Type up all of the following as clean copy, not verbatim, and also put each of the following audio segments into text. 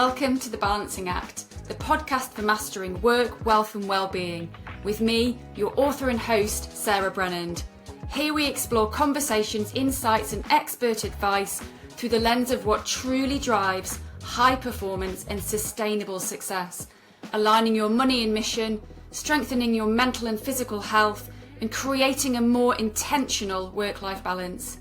Welcome to The Balancing Act, the podcast for mastering work, wealth and well-being, with me, your author and host, Sarah Brennand. Here we explore conversations, insights and expert advice through the lens of what truly drives high performance and sustainable success, aligning your money and mission, strengthening your mental and physical health, and creating a more intentional work-life balance.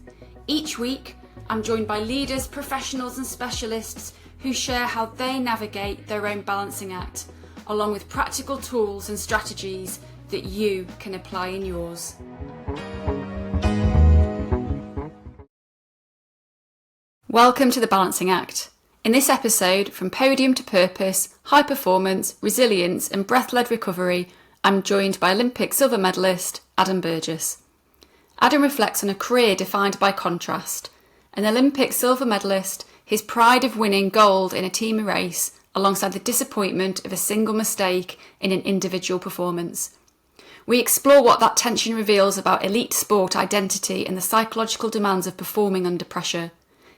Each week, I'm joined by leaders, professionals and specialists who share how they navigate their own balancing act, along with practical tools and strategies that you can apply in yours. Welcome to The Balancing Act. In this episode, from Podium to Purpose, High Performance, Resilience and Breath-Led Recovery, I'm joined by Olympic silver medallist Adam Burgess. Adam reflects on a career defined by contrast. An Olympic silver medalist, his pride of winning gold in a team race, alongside the disappointment of a single mistake in an individual performance. We explore what that tension reveals about elite sport identity and the psychological demands of performing under pressure.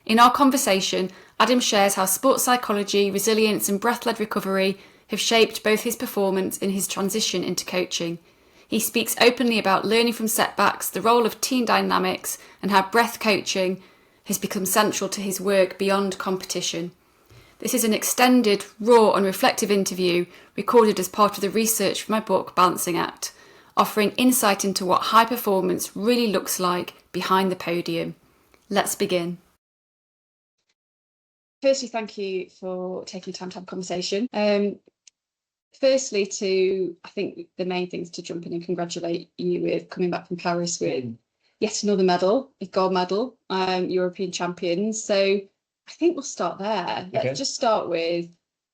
In our conversation, Adam shares how sports psychology, resilience and breath-led recovery have shaped both his performance and his transition into coaching. He speaks openly about learning from setbacks, the role of team dynamics, and how breath coaching has become central to his work beyond competition. This is an extended, raw and reflective interview recorded as part of the research for my book Balancing Act, offering insight into what high performance really looks like behind the podium. Let's begin. Firstly, thank you for taking time to have a conversation. Firstly, I think the main thing is to jump in and congratulate you with coming back from Paris with yet another medal, a gold medal, European champions. So I think we'll start there. Let's just start with,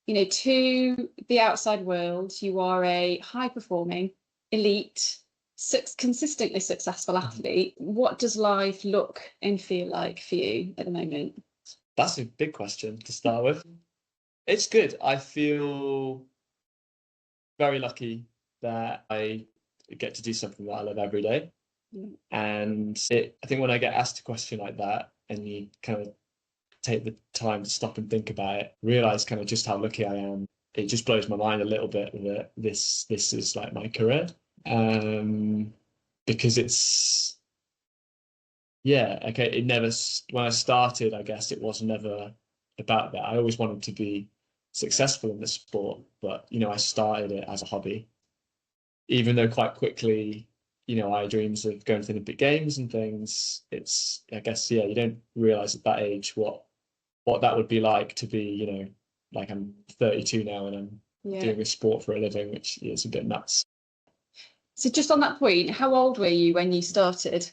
to the outside world, you are a high-performing, elite, consistently successful athlete. What does life look and feel like for you at the moment? That's a big question to start with. It's good. I feel very lucky that I get to do something that I love every day. And I think when I get asked a question like that and you kind of take the time to stop and think about it, realize kind of just how lucky I am, it just blows my mind a little bit that this is like my career. Because it's, it never, when I started, I guess it was never about that. I always wanted to be successful in the sport, but, I started it as a hobby, even though quite quickly, I had dreams of going to the Olympic Games and things. It's, I guess, you don't realize at that age what that would be like to be, like I'm 32 now and I'm doing a sport for a living, which is a bit nuts. So just on that point, how old were you when you started?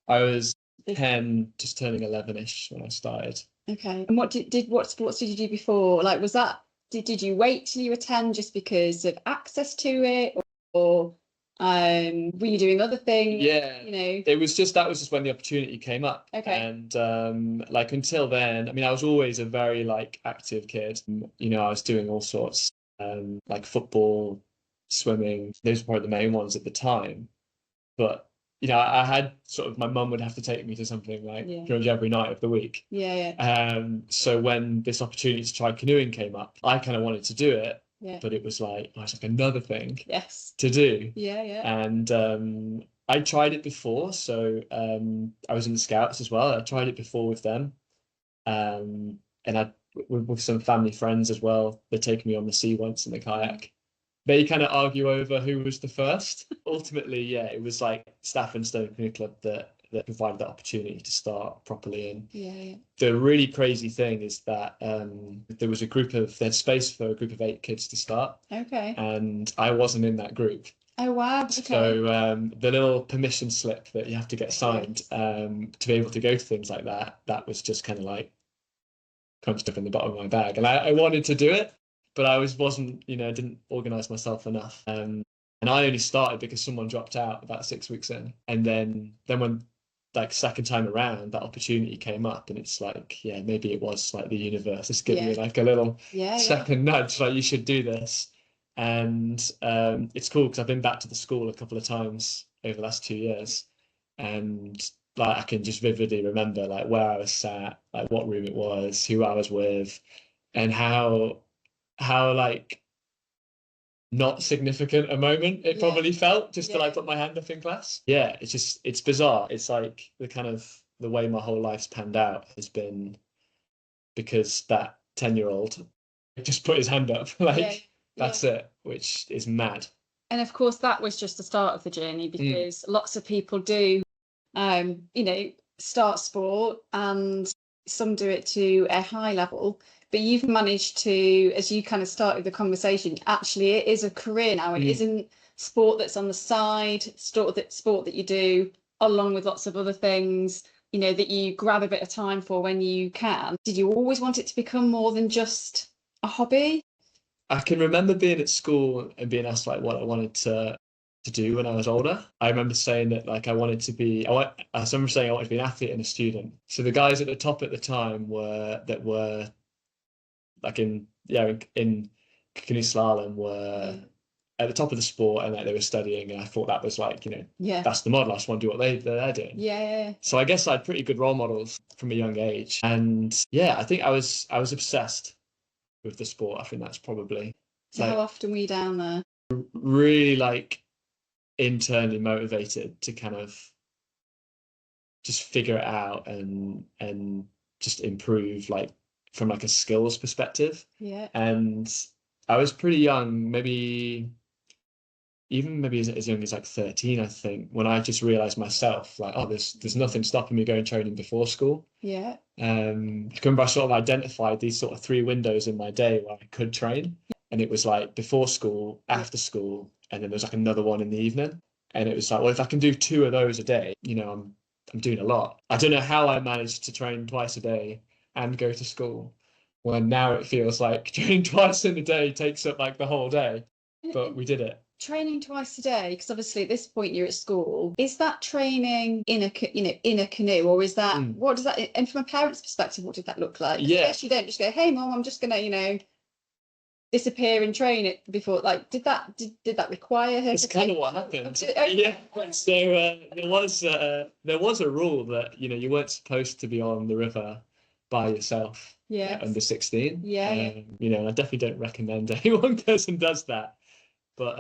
I was 10, just turning 11-ish when I started. Okay. And what sports did you do before? Like, was that, did you wait till you were 10 just because of access to it, or were you doing other things? It was just, that was just when the opportunity came up. Okay. And until then, I was always a very active kid. I was doing all sorts, like football, swimming. Those were probably the main ones at the time. But I had sort of, my mum would have to take me to something pretty much every night of the week. So when this opportunity to try canoeing came up, I kind of wanted to do it. But it was like another thing to do. And I tried it before, so I was in the Scouts as well. I tried it before with them, and I with some family friends as well. They take me on the sea once in the kayak. They kind of argue over who was the first. Ultimately, it was Staff and Stone Canoe Club that provided that opportunity to start properly. And the really crazy thing is that there was there's space for a group of 8 kids to start. Okay. And I wasn't in that group. Oh wow. Okay. So the little permission slip that you have to get signed to be able to go to things like that was just kind of crunched up in the bottom of my bag. And I wanted to do it, but I wasn't, didn't organise myself enough. And I only started because someone dropped out about 6 weeks in. And then when second time around, that opportunity came up, and it's maybe it was the universe just giving me a little second nudge, you should do this. And it's cool because I've been back to the school a couple of times over the last 2 years, and I can just vividly remember where I was sat, what room it was, who I was with, and how like not significant a moment it probably felt just to like put my hand up in class. Yeah, it's bizarre. It's like the way my whole life's panned out has been because that 10-year-old just put his hand up. Like that's it, which is mad. And of course, that was just the start of the journey, because lots of people do, start sport, and some do it to a high level. But you've managed to, as you kind of started the conversation, actually it is a career now. It isn't sport that's on the side, sport that you do along with lots of other things, that you grab a bit of time for when you can. Did you always want it to become more than just a hobby? I can remember being at school and being asked like what I wanted to do when I was older. I remember saying that like I wanted to be some were saying I wanted to be an athlete and a student. So the guys at the top at the time were like in canoe slalom were at the top of the sport, and like they were studying, and I thought that was like, that's the model. I just want to do what they're doing. Yeah. So I guess I had pretty good role models from a young age. And yeah, I think I was obsessed with the sport. I think that's probably So how often were you down there? Really like internally motivated to kind of just figure it out and just improve like from like a skills perspective. Yeah. And I was pretty young, maybe as young as like 13, I think, when I just realized myself like, oh, there's nothing stopping me going training before school. Yeah. I remember I sort of identified these sort of 3 windows in my day where I could train. And it was like before school, after school, and then there's like another one in the evening. And it was like, well, if I can do 2 of those a day, I'm doing a lot. I don't know how I managed to train twice a day and go to school, when now it feels like training twice in a day takes up like the whole day. But we did it. Training twice a day, because obviously at this point you're at school. Is that training in a canoe, or is that what does that? And from a parent's perspective, what did that look like? Yeah, I guess you don't just go, "Hey, mom, I'm just gonna disappear and train it before." Like, did that require her? It's kind of what happened. Yeah. So there was a rule that you weren't supposed to be on the river by yourself. Yeah. Under 16. Yeah. I definitely don't recommend anyone goes and does that. But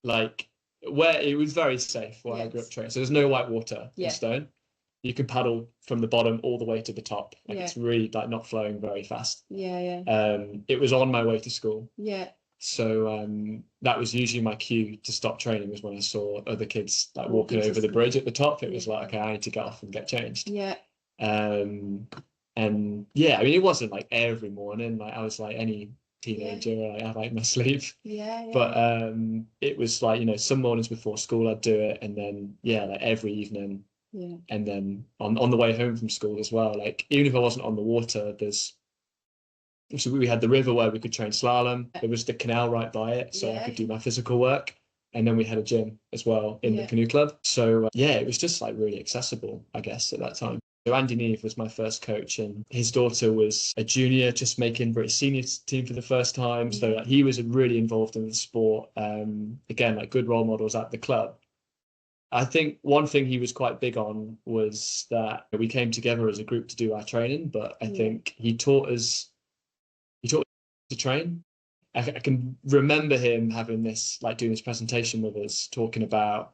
like where it was very safe where I grew up training. So there's no white water in Stone. You can paddle from the bottom all the way to the top. Like it's really like not flowing very fast. Yeah. It was on my way to school. Yeah. So that was usually my cue to stop training, was when I saw other kids like walking over the bridge at the top. It was like, okay, I need to get off and get changed. Yeah. And yeah, I mean, it wasn't like every morning. Like I was like any teenager, I like my sleep. Yeah. But it was like, some mornings before school I'd do it, and then like every evening. Yeah. And then on the way home from school as well. Like even if I wasn't on the water, so we had the river where we could train slalom. There was the canal right by it, so I could do my physical work. And then we had a gym as well in the canoe club. So it was just like really accessible, I guess, at that time. So Andy Neve was my first coach, and his daughter was a junior, just making British senior team for the first time. So like, he was really involved in the sport. Again, like good role models at the club. I think one thing he was quite big on was that we came together as a group to do our training, but I think he taught us to train. I can remember him having this, like doing this presentation with us, talking about,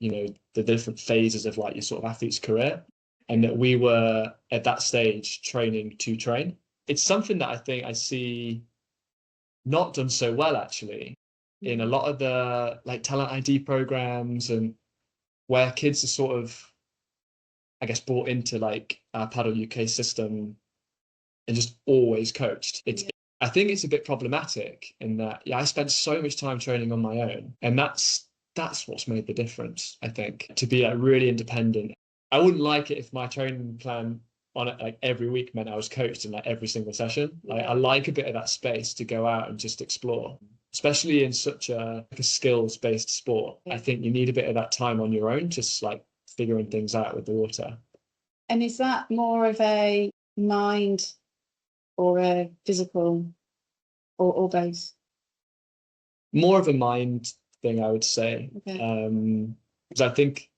the different phases of like your sort of athlete's career, and that we were at that stage training to train. It's something that I think I see not done so well actually in a lot of the like talent ID programs, and where kids are sort of, I guess, brought into like our Paddle UK system and just always coached. I think it's a bit problematic in that, I spent so much time training on my own, and that's what's made the difference, I think, to be like really independent. I wouldn't like it if my training plan on it like every week meant I was coached in like every single session. Like I like a bit of that space to go out and just explore, especially in such a skills-based sport. I think you need a bit of that time on your own, just like figuring things out with the water. And is that more of a mind or a physical, or both? More of a mind thing, I would say. Okay. Because I think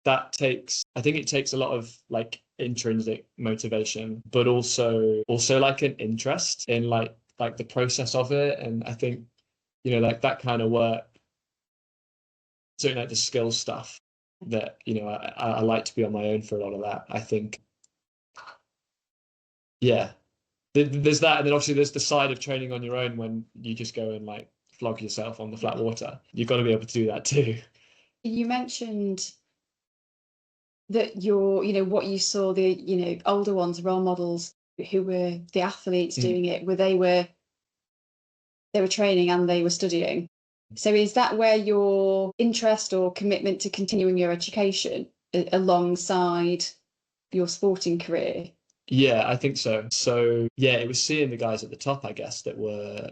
that I think it takes a lot of like intrinsic motivation, but also like an interest in like the process of it. And I think, like that kind of work, certainly like the skill stuff that, I like to be on my own for a lot of that. I think, yeah, there's that. And then obviously there's the side of training on your own when you just go and like flog yourself on the flat water. You've got to be able to do that too. You mentioned that what you saw, the, older ones, role models who were the athletes doing it, where they were training and they were studying. So is that where your interest or commitment to continuing your education alongside your sporting career? Yeah, I think so. So yeah, it was seeing the guys at the top, I guess, that were,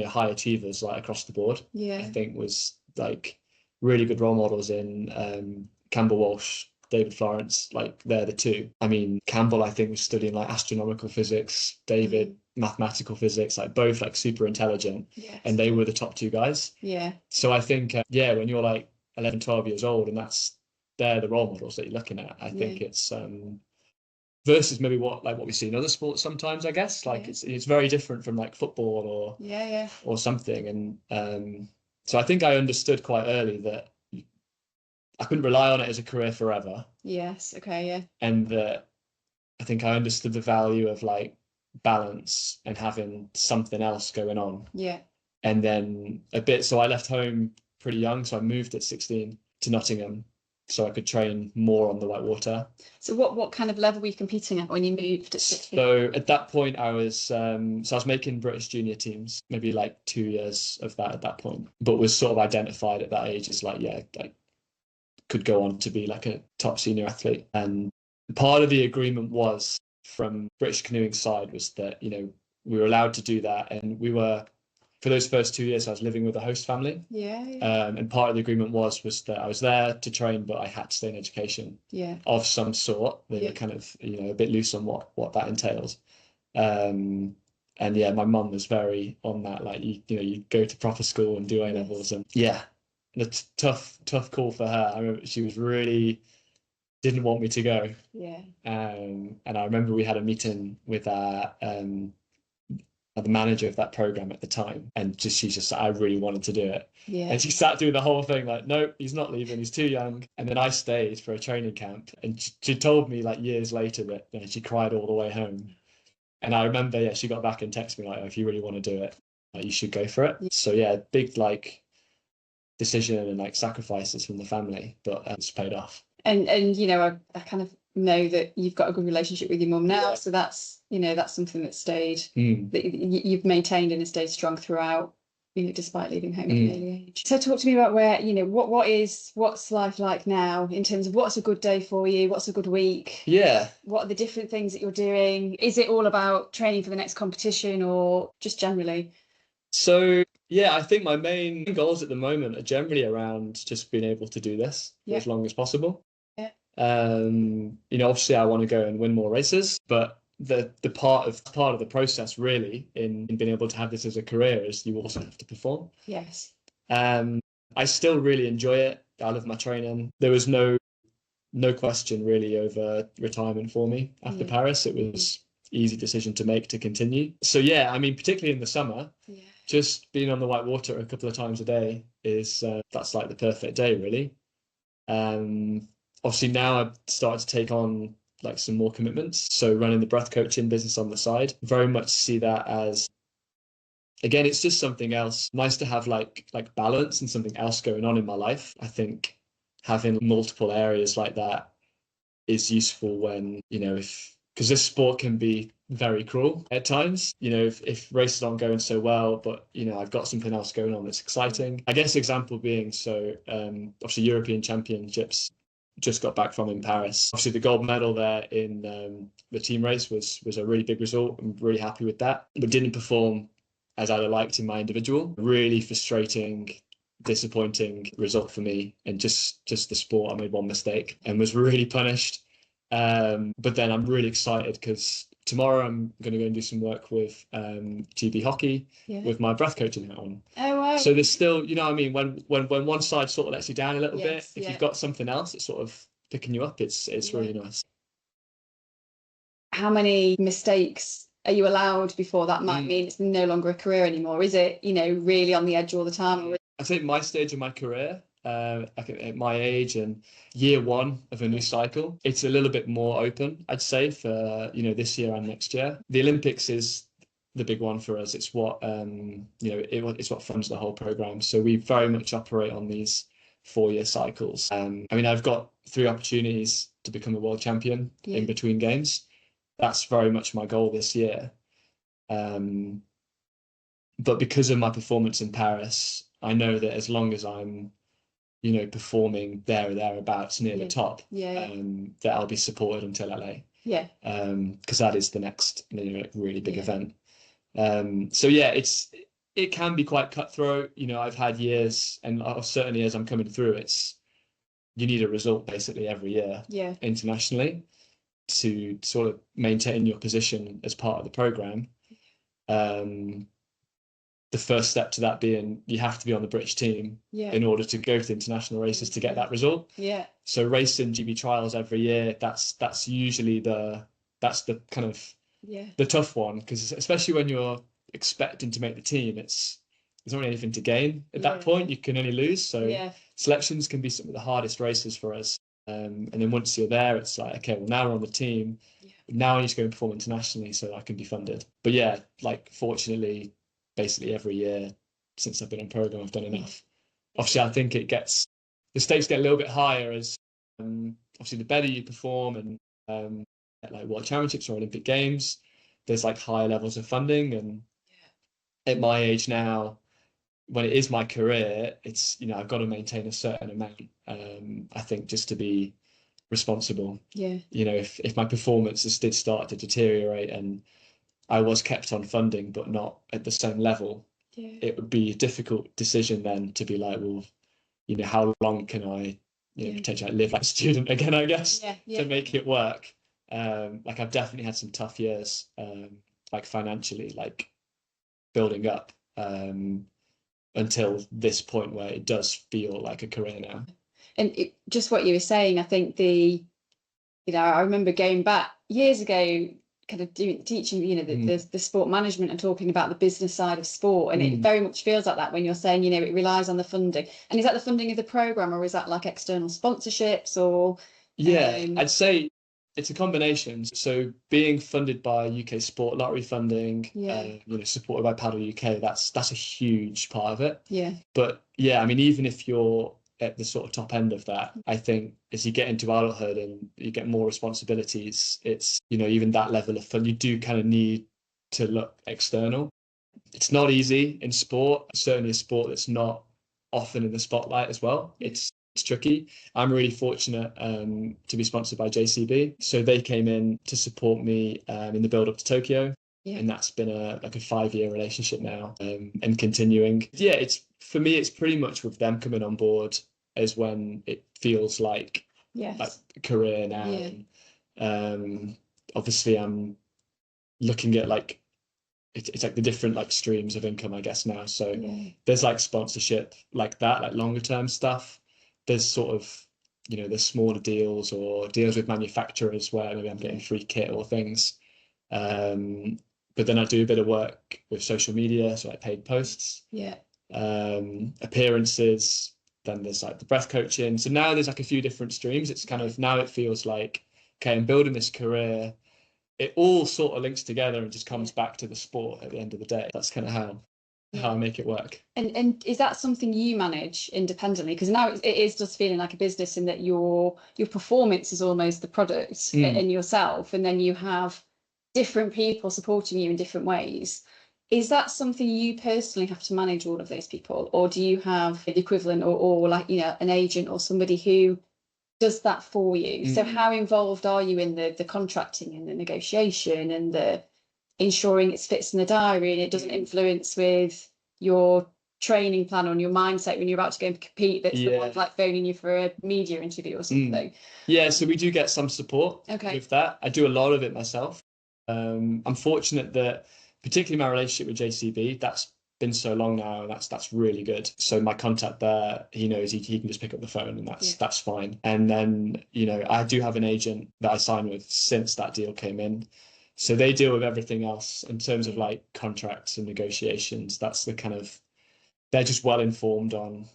high achievers like across the board. Yeah. I think was like really good role models in Campbell Walsh, David Florence, like they're the two. I mean, Campbell, I think, was studying like astronomical physics, David, mathematical physics, like both like super intelligent. Yes. And they were the top two guys. Yeah. So I think, when you're like 11, 12 years old and they're the role models that you're looking at, I think it's versus maybe what we see in other sports sometimes, I guess. Like it's very different from like football or something. And so I think I understood quite early that I couldn't rely on it as a career forever. Yes. Okay. Yeah. And that I think I understood the value of like balance and having something else going on. Yeah. And then so I left home pretty young. So I moved at 16 to Nottingham so I could train more on the whitewater. So what kind of level were you competing at when you moved at 16? So at that point I was making British junior teams, maybe like 2 years of that at that point, but was sort of identified at that age as like, like could go on to be like a top senior athlete. And part of the agreement was from British canoeing side was that, we were allowed to do that. And we were, for those first 2 years, I was living with a host family. Yeah. And part of the agreement was that I was there to train, but I had to stay in education of some sort. They were kind of, a bit loose on what that entails. And yeah, my mum was very on that, like, you go to proper school and do A levels. And yeah, it's tough call for her. I remember she was really didn't want me to go. Yeah. And I remember we had a meeting with our the manager of that program at the time, and she just said, I really wanted to do it. Yeah. And she sat through the whole thing like, nope, he's not leaving, he's too young. And then I stayed for a training camp, and she told me like years later that she cried all the way home. And I remember, she got back and texted me like, oh, if you really want to do it, like, you should go for it. Yeah. So yeah, big like decision and like sacrifices from the family, but it's paid off. And I kind of know that you've got a good relationship with your mum now, so that's that's something that stayed that you've maintained and has stayed strong throughout, despite leaving home at an early age. So talk to me about where what's life like now in terms of what's a good day for you, what's a good week, what are the different things that you're doing? Is it all about training for the next competition or just generally? So I think my main goals at the moment are generally around just being able to do this for as long as possible. Obviously I want to go and win more races, but the part of the process really in being able to have this as a career is you also have to perform. Yes. I still really enjoy it. I love my training. There was no question really over retirement for me after Paris. It was easy decision to make to continue. So I mean, particularly in the summer, just being on the white water a couple of times a day is that's like the perfect day really. Obviously now I've started to take on like some more commitments. So running the breath coaching business on the side, very much see that as, again, it's just something else. Nice to have like balance and something else going on in my life. I think having multiple areas like that is useful when, because this sport can be very cruel at times, if races aren't going so well, but I've got something else going on that's exciting. I guess example being, obviously European Championships just got back from in Paris. Obviously the gold medal there in the team race was a really big result. I'm really happy with that, but didn't perform as I'd have liked in my individual. Really frustrating, disappointing result for me. And just the sport, I made one mistake and was really punished. But then I'm really excited because tomorrow I'm going to go and do some work with GB hockey with my breath coaching hat on. Oh wow! So there's still, when one side sort of lets you down a little bit, if you've got something else, it sort of picking you up. It's really nice. How many mistakes are you allowed before that might mean it's no longer a career anymore? Is it, really on the edge all the time? Or... I think my stage of my career, like at my age and year one of a new cycle, it's a little bit more open, I'd say, for, this year and next year. The Olympics is the big one for us. It's what, it's what funds the whole program. So we very much operate on these 4-year cycles. I've got 3 opportunities to become a world champion in between games. That's very much my goal this year. But because of my performance in Paris, I know that as long as I'm, performing there or thereabouts near the top, that I'll be supported until LA. Yeah. Because that is the next, really big event. It can be quite cutthroat. I've had years, and certainly as I'm coming through, you need a result basically every year internationally to sort of maintain your position as part of the program. The first step to that being you have to be on the British team in order to go to the international races to get that result. Yeah. So racing GB trials every year, that's usually the kind of the tough one, because especially when you're expecting to make the team, there's not really anything to gain at that point. You can only lose. So selections can be some of the hardest races for us. And then once you're there, it's like, okay, well, now we're on the team. Now I need to go and perform internationally so I can be funded. But fortunately, basically every year since I've been on program, I've done enough. Obviously, I think the stakes get a little bit higher as obviously the better you perform, and at World Championships or Olympic Games, there's higher levels of funding. And at my age now, when it is my career, it's I've got to maintain a certain amount. I think just to be responsible. Yeah. If my performances did start to deteriorate and I was kept on funding but not at the same level, it would be a difficult decision then to be like, well, how long can I potentially live like a student again, I guess, to make it work. I've definitely had some tough years, financially, building up until this point where it does feel like a career now. And just what you were saying, I think I remember going back years ago, kind of teaching, the sport management and talking about the business side of sport. And it very much feels like that when you're saying, it relies on the funding. And is that the funding of the program, or is that external sponsorships or? Yeah, I'd say it's a combination. So being funded by UK Sport Lottery funding, supported by Paddle UK, that's a huge part of it. Yeah. But even if you're at the sort of top end of that, I think as you get into adulthood and you get more responsibilities, it's even that level of fund, you do kind of need to look external. It's not easy in sport, certainly a sport that's not often in the spotlight as well. It's tricky. I'm really fortunate to be sponsored by JCB, so they came in to support me in the build up to Tokyo. And that's been a 5-year relationship now, and continuing. For me, it's pretty much with them coming on board as when it feels like a career now. And, obviously, I'm looking at it's the different streams of income, I guess, now. So there's sponsorship that, longer term stuff. There's sort of there's smaller deals or deals with manufacturers where maybe I'm getting free kit or things. But then I do a bit of work with social media, so paid posts, appearances. Then there's the breath coaching. So now there's a few different streams. It's kind of, now it feels like, okay, I'm building this career. It all sort of links together and just comes back to the sport at the end of the day. That's kind of how I make it work. And is that something you manage independently? Because now it is just feeling like a business, in that your performance is almost the product in yourself, and then you have different people supporting you in different ways. Is that something you personally have to manage, all of those people, or do you have the equivalent or an agent or somebody who does that for you? So how involved are you in the contracting and the negotiation and the ensuring it fits in the diary and it doesn't influence with your training plan or your mindset when you're about to go and compete, that's the one phoning you for a media interview or something? So we do get some support with that. I do a lot of it myself. I'm fortunate that, particularly my relationship with JCB, that's been so long now, and that's really good. So my contact there, he knows he can just pick up the phone, and that's fine. And then, I do have an agent that I signed with since that deal came in. So they deal with everything else in terms of like contracts and negotiations. That's the kind of, they're just well informed on,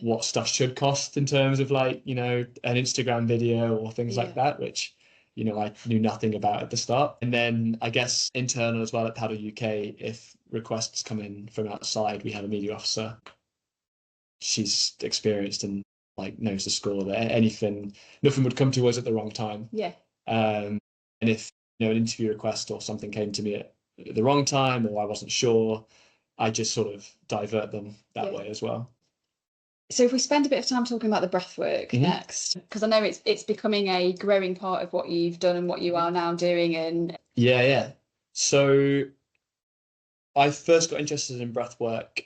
what stuff should cost in terms of like, an Instagram video or things like that, which, I knew nothing about at the start. And then I guess internal as well at Paddle UK, if requests come in from outside, we have a media officer. She's experienced and like knows the score there. Nothing would come to us at the wrong time. Yeah. And if, an interview request or something came to me at the wrong time, or I wasn't sure, I just sort of divert them that way as well. So if we spend a bit of time talking about the breathwork next, because I know it's becoming a growing part of what you've done and what you are now doing. And yeah. So I first got interested in breathwork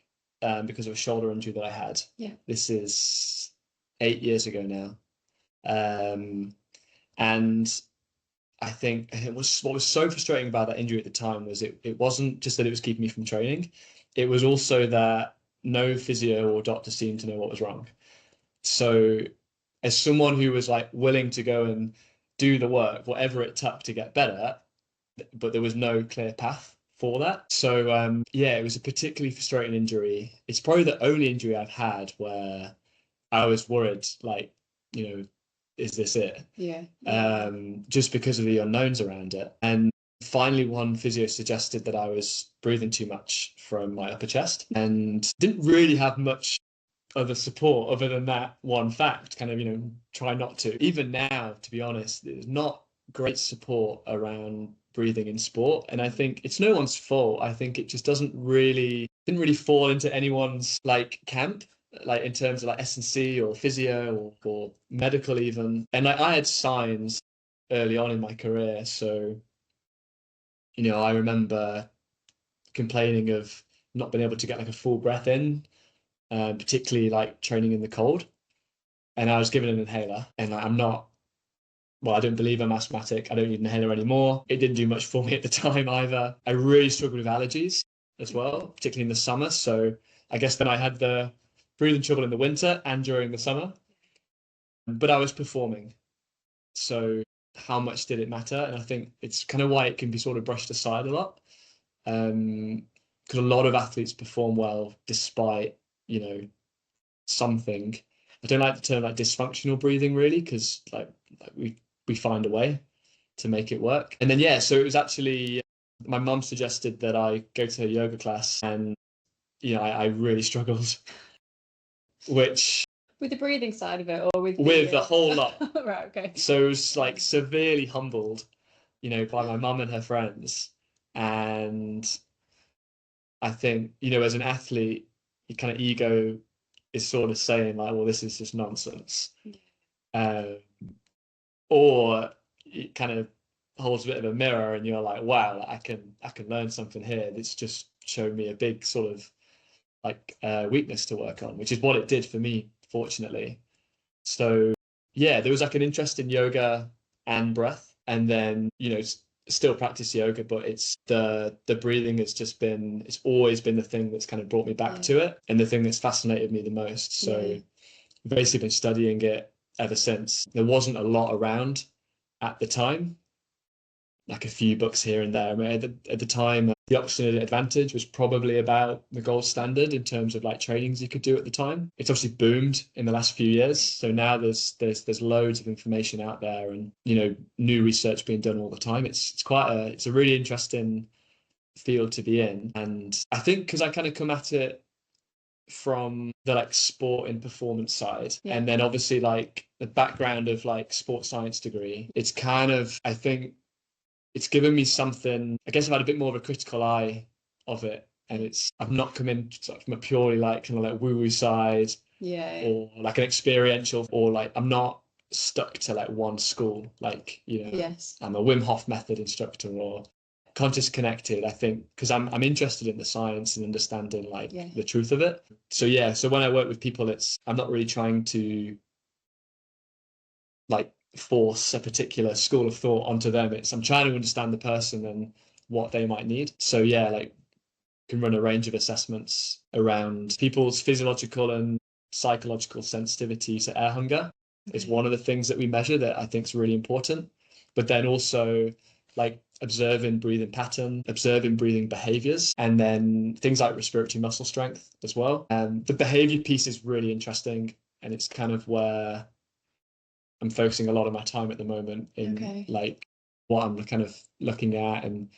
because of a shoulder injury that I had. Yeah. This is 8 years ago now. And I think what was so frustrating about that injury at the time was it wasn't just that it was keeping me from training. It was also that no physio or doctor seemed to know what was wrong. So as someone who was like willing to go and do the work, whatever it took to get better, but there was no clear path for that. So it was a particularly frustrating injury. It's probably the only injury I've had where I was worried, like, is this it? Yeah. Just because of the unknowns around it. And finally, one physio suggested that I was breathing too much from my upper chest, and didn't really have much other support other than that one fact, kind of, try not to. Even now, to be honest, there's not great support around breathing in sport. And I think it's no one's fault. I think it just didn't really fall into anyone's like camp, like in terms of like S&C or physio or medical even. And like I had signs early on in my career. So, I remember complaining of not being able to get like a full breath in, particularly like training in the cold. And I was given an inhaler, and like, I don't believe I'm asthmatic. I don't need an inhaler anymore. It didn't do much for me at the time either. I really struggled with allergies as well, particularly in the summer. So I guess then I had the breathing trouble in the winter and during the summer, but I was performing. So how much did it matter? And I think it's kind of why it can be sort of brushed aside a lot. Because a lot of athletes perform well despite, something. I don't like the term like dysfunctional breathing really, because like we find a way to make it work. And then so it was actually my mum suggested that I go to a yoga class, and I really struggled, which with the breathing side of it, or with the whole lot. Right, okay. So it was like severely humbled, by my mum and her friends. And I think, as an athlete, your kind of ego is sort of saying like, well, this is just nonsense. Or it kind of holds a bit of a mirror, and you're like, wow, I can learn something here. That's just showed me a big sort of like weakness to work on, which is what it did for me, fortunately. So there was like an interest in yoga and breath, and then still practice yoga, but it's the breathing it's always been the thing that's kind of brought me back to it, and the thing that's fascinated me the most. So I've basically been studying it ever since. There wasn't a lot around at the time, like a few books here and there. I mean, at the time, the Oxygen Advantage was probably about the gold standard in terms of like trainings you could do at the time. It's obviously boomed in the last few years. So now there's loads of information out there, and new research being done all the time. It's a really interesting field to be in. And I think because I kind of come at it from the like sport and performance side, and then obviously like the background of like sports science degree, it's kind of, I think it's given me something. I guess I've had a bit more of a critical eye of it, and I've not come in from a purely like kind of like woo-woo side, or like an experiential, or like I'm not stuck to like one school, like I'm a Wim Hof method instructor or conscious connected. I think because I'm interested in the science and understanding like the truth of it. So when I work with people, I'm not really trying to like force a particular school of thought onto them. I'm trying to understand the person and what they might need. So like can run a range of assessments around people's physiological and psychological sensitivity to air hunger. Is one of the things that we measure that I think is really important. But then also like observing breathing pattern, observing breathing behaviors, and then things like respiratory muscle strength as well. And the behavior piece is really interesting, and it's kind of where I'm focusing a lot of my time at the moment in like what I'm kind of looking at and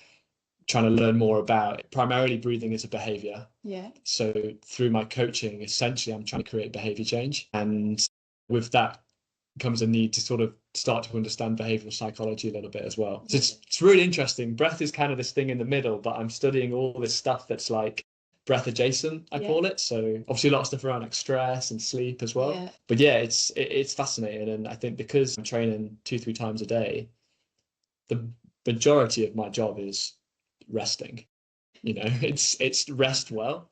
trying to learn more about. Primarily breathing is a behavior. Yeah. So through my coaching, essentially I'm trying to create behavior change. And with that comes a need to sort of start to understand behavioral psychology a little bit as well. So it's really interesting. Breath is kind of this thing in the middle, but I'm studying all this stuff that's like breath adjacent, I call it. So obviously a lot of stuff around like stress and sleep as well. Yeah. But yeah, it's fascinating. And I think because I'm training 2-3 times a day, the majority of my job is resting. You know, it's rest well.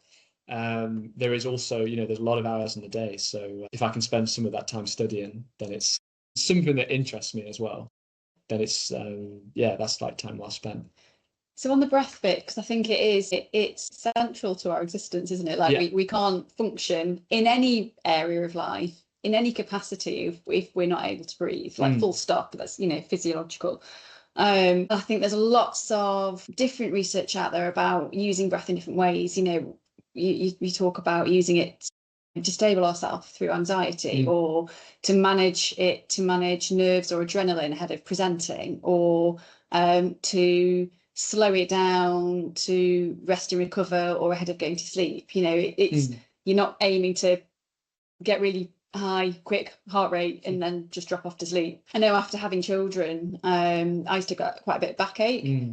There is also, you know, there's a lot of hours in the day. So if I can spend some of that time studying, then it's something that interests me as well. Then it's, that's like time well spent. So on the breath bit, because I think it's central to our existence, isn't it? Like we can't function in any area of life, in any capacity if we're not able to breathe, like full stop. That's, you know, physiological. I think there's lots of different research out there about using breath in different ways. You know, you talk about using it to stable ourselves through anxiety, or to manage nerves or adrenaline ahead of presenting, or to slow it down to rest and recover, or ahead of going to sleep. You know, it's you're not aiming to get really high, quick heart rate and then just drop off to sleep. I know after having children, I used to get quite a bit of backache,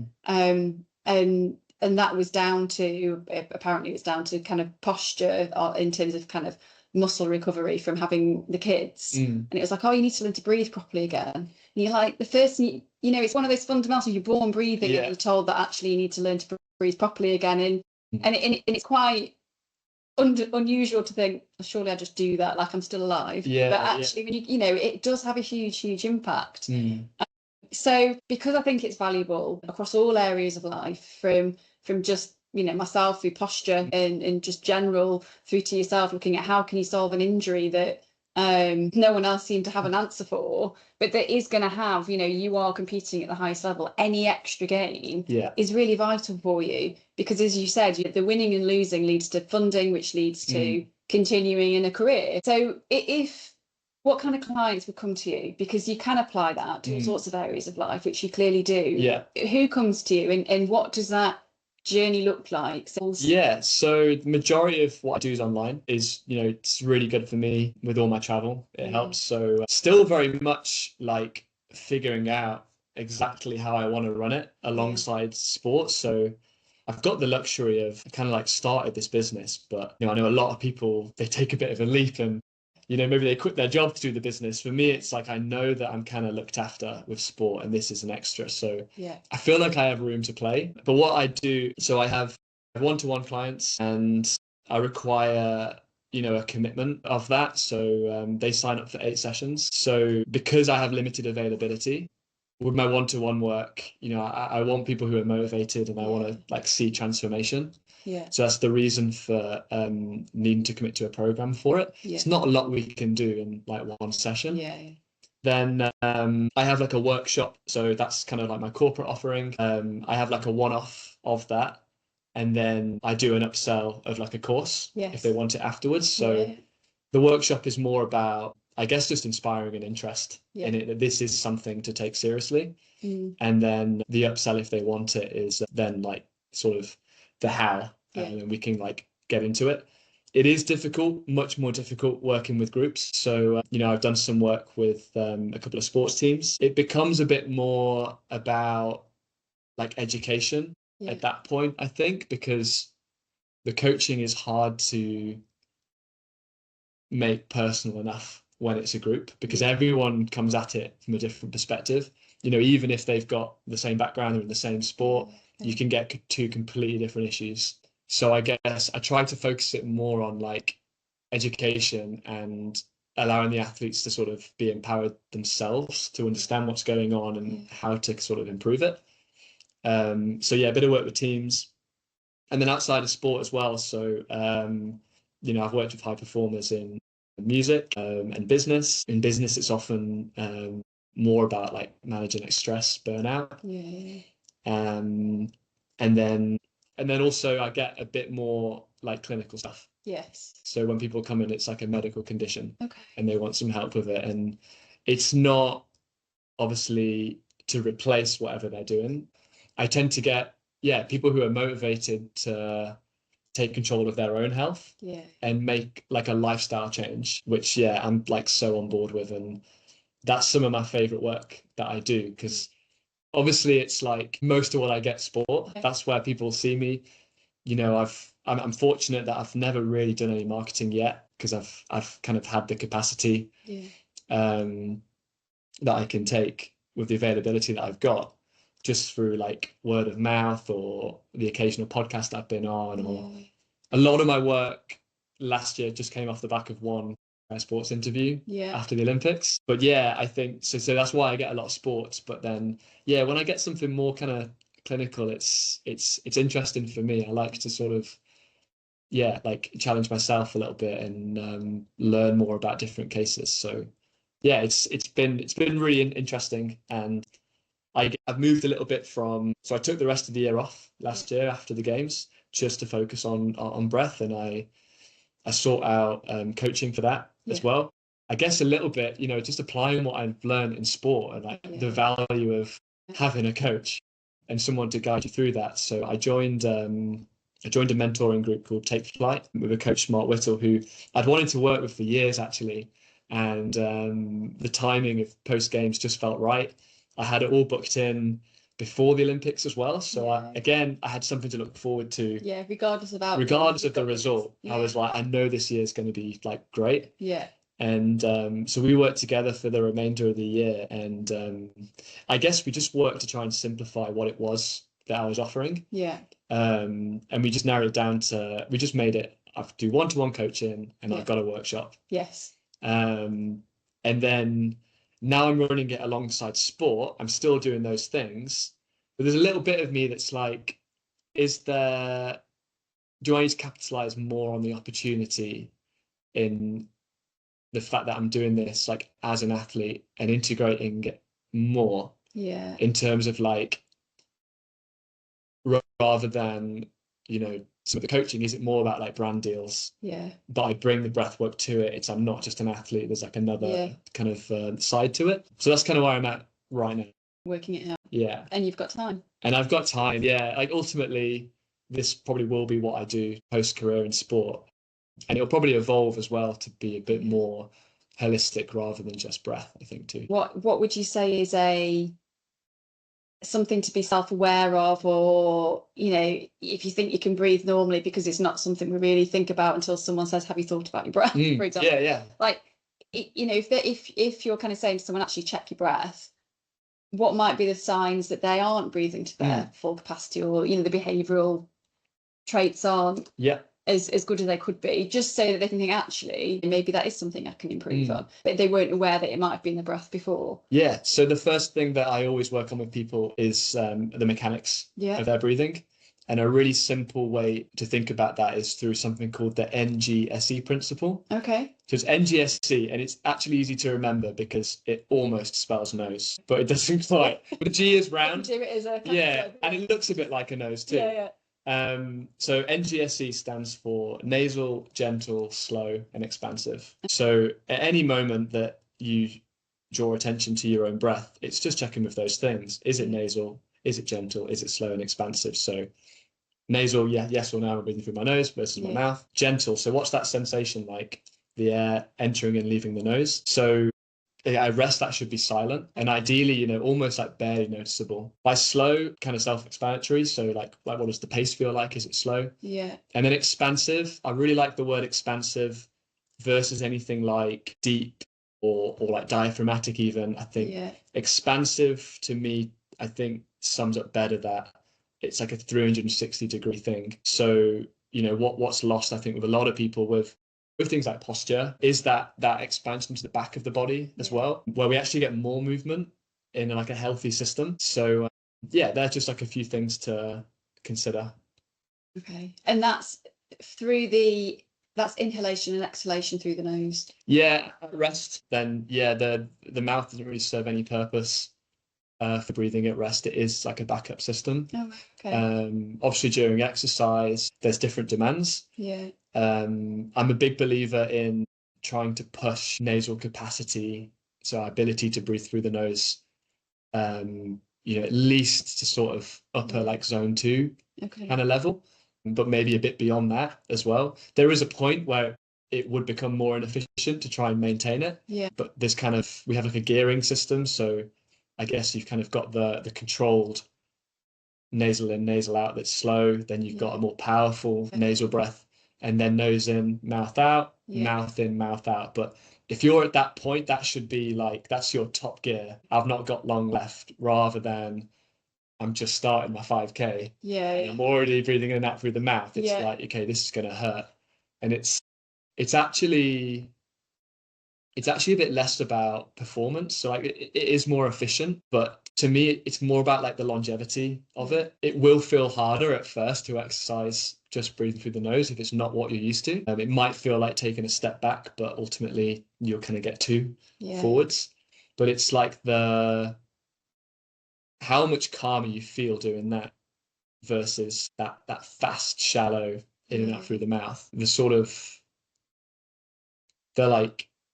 and that was down to, apparently it was down to kind of posture, in terms of kind of muscle recovery from having the kids. And it was like, oh, you need to learn to breathe properly again. And you're like, the first thing, you know, it's one of those fundamentals, you're born breathing, and you're told that actually you need to learn to breathe properly again. And it's quite unusual to think, well, surely I just do that like I'm still alive. But actually, when you know, it does have a huge impact. So because I think it's valuable across all areas of life, from just, you know, myself through posture and just general, through to yourself looking at how can you solve an injury that no one else seemed to have an answer for, but that is going to have, you know, you are competing at the highest level. Any extra gain is really vital for you, because as you said, the winning and losing leads to funding, which leads to continuing in a career. So what kind of clients would come to you? Because you can apply that to all sorts of areas of life, which you clearly do. Who comes to you, and what does that journey look like? So the majority of what I do is online. Is, you know, it's really good for me with all my travel. It helps. So still very much like figuring out exactly how I want to run it alongside sports. So I've got the luxury of kind of like started this business, but, you know, I know a lot of people, they take a bit of a leap and, you know, maybe they quit their job to do the business. For me, it's like I know that I'm kind of looked after with sport, and this is an extra. So I feel like I have room to play. But what I do, so I have one-to-one clients, and I require, you know, a commitment of that. So they sign up for 8 sessions. So because I have limited availability with my one-to-one work, you know, I want people who are motivated, and I want to like see transformation. So that's the reason for needing to commit to a program for it. It's not a lot we can do in like one session. Then I have like a workshop, so that's kind of like my corporate offering. I have like a one-off of that, and then I do an upsell of like a course if they want it afterwards. So the workshop is more about, I guess, just inspiring an interest in it, that this is something to take seriously. And then the upsell, if they want it, is then like sort of the how, and we can like get into it. It is difficult, much more difficult working with groups. So, you know, I've done some work with a couple of sports teams. It becomes a bit more about like education at that point, I think, because the coaching is hard to make personal enough when it's a group, because everyone comes at it from a different perspective. You know, even if they've got the same background or in the same sport, you can get two completely different issues. So I guess I try to focus it more on like education and allowing the athletes to sort of be empowered themselves to understand what's going on and how to sort of improve it. So yeah, a bit of work with teams, And then outside of sport as well. So, I've worked with high performers in music and business. In business, it's often more about like managing like stress, burnout. Yeah. Um, and then also I get a bit more like clinical stuff. Yes. So when people come in, it's like a medical condition, Okay. and they want some help with it. And it's not obviously to replace whatever they're doing. I tend to get, people who are motivated to take control of their own health and make like a lifestyle change, which, I'm like so on board with. And that's some of my favorite work that I do, because obviously it's like most of what I get sport. That's where people see me. I'm fortunate that I've never really done any marketing yet, because I've kind of had the capacity that I can take with the availability that I've got, just through like word of mouth or the occasional podcast I've been on, or a lot of my work last year just came off the back of one sports interview after the Olympics. But I think so that's why I get a lot of sports. But then when I get something more kind of clinical, it's interesting for me. I like to sort of like challenge myself a little bit and learn more about different cases. So it's been really interesting. And I've moved a little bit so I took the rest of the year off last year after the games, just to focus on breath, and I sought out coaching for that as well. I guess a little bit, just applying what I've learned in sport, and like the value of having a coach and someone to guide you through that. So I joined a mentoring group called Take Flight with a coach, Mark Whittle, who I'd wanted to work with for years actually. And the timing of post games just felt right. I had it all booked in before the Olympics as well. So I had something to look forward to. Yeah, regardless of the result. I was like, I know this year is going to be like great. Yeah. And so we worked together for the remainder of the year. And I guess we just worked to try and simplify what it was that I was offering. Yeah. And we just narrowed it down we just made it, I do one-to-one coaching, and I've got a workshop. Yes. And then now I'm running it alongside sport. I'm still doing those things, but there's a little bit of me that's like, do I need to capitalize more on the opportunity in the fact that I'm doing this like as an athlete and integrating it more in terms of like, rather than, some of the coaching, is it more about like brand deals? Yeah. But I bring the breath work to it. I'm not just an athlete. There's like another kind of side to it. So that's kind of where I'm at right now. Working it out. Yeah. And you've got time. And I've got time. Yeah. Like ultimately, this probably will be what I do post-career in sport. And it'll probably evolve as well to be a bit more holistic rather than just breath, I think, too. What would you say is something to be self-aware of, or if you think you can breathe normally, because it's not something we really think about until someone says, have you thought about your breath? For example. Like if you're kind of saying to someone, actually check your breath, what might be the signs that they aren't breathing to their full capacity, or the behavioral traits aren't as good as they could be, just so that they can think, actually maybe that is something I can improve on, but they weren't aware that it might have been the breath before. So the first thing that I always work on with people is the mechanics of their breathing, and a really simple way to think about that is through something called the NGSE principle. Okay. So it's NGSE, and it's actually easy to remember because it almost spells nose, but it doesn't quite. The G is round. Do it as a and it looks a bit like a nose too. So NGSE stands for nasal, gentle, slow, and expansive. So at any moment that you draw attention to your own breath, it's just checking with those things. Is it nasal? Is it gentle? Is it slow and expansive? So nasal, yes or no, I'm breathing through my nose versus my mouth. Gentle, so what's that sensation like? The air entering and leaving the nose. So at rest, that should be silent, and ideally, almost like barely noticeable. By slow, kind of self-explanatory. So like what does the pace feel like? Is it slow? Yeah. And then expansive, I really like the word expansive versus anything like deep or like diaphragmatic even. I think expansive to me, I think sums up better that it's like a 360-degree thing. So, what's lost, I think, with a lot of people with things like posture is that expansion to the back of the body as well, where we actually get more movement in like a healthy system. So they're just like a few things to consider. Okay. And that's inhalation and exhalation through the nose. Yeah, at rest, then yeah, the mouth doesn't really serve any purpose for breathing at rest. It is like a backup system. Oh, okay. Obviously during exercise, there's different demands. Yeah. I'm a big believer in trying to push nasal capacity, so our ability to breathe through the nose, at least to sort of upper like zone 2 kind of level, but maybe a bit beyond that as well. There is a point where it would become more inefficient to try and maintain it. Yeah. But we have like a gearing system, so I guess you've kind of got the controlled nasal in, nasal out that's slow, then you've got a more powerful nasal breath, and then nose in, mouth out, mouth in, mouth out. But if you're at that point, that should be like, that's your top gear. I've not got long left, rather than I'm just starting my 5K. Yeah. And I'm already breathing in and out through the mouth. It's like, okay, this is going to hurt. And it's actually a bit less about performance. So like it is more efficient, but to me, it's more about like the longevity of it. It will feel harder at first to exercise just breathing through the nose if it's not what you're used to. It might feel like taking a step back, but ultimately you'll kind of get two forwards. But it's like how much calmer you feel doing that versus that fast, shallow in and out through the mouth.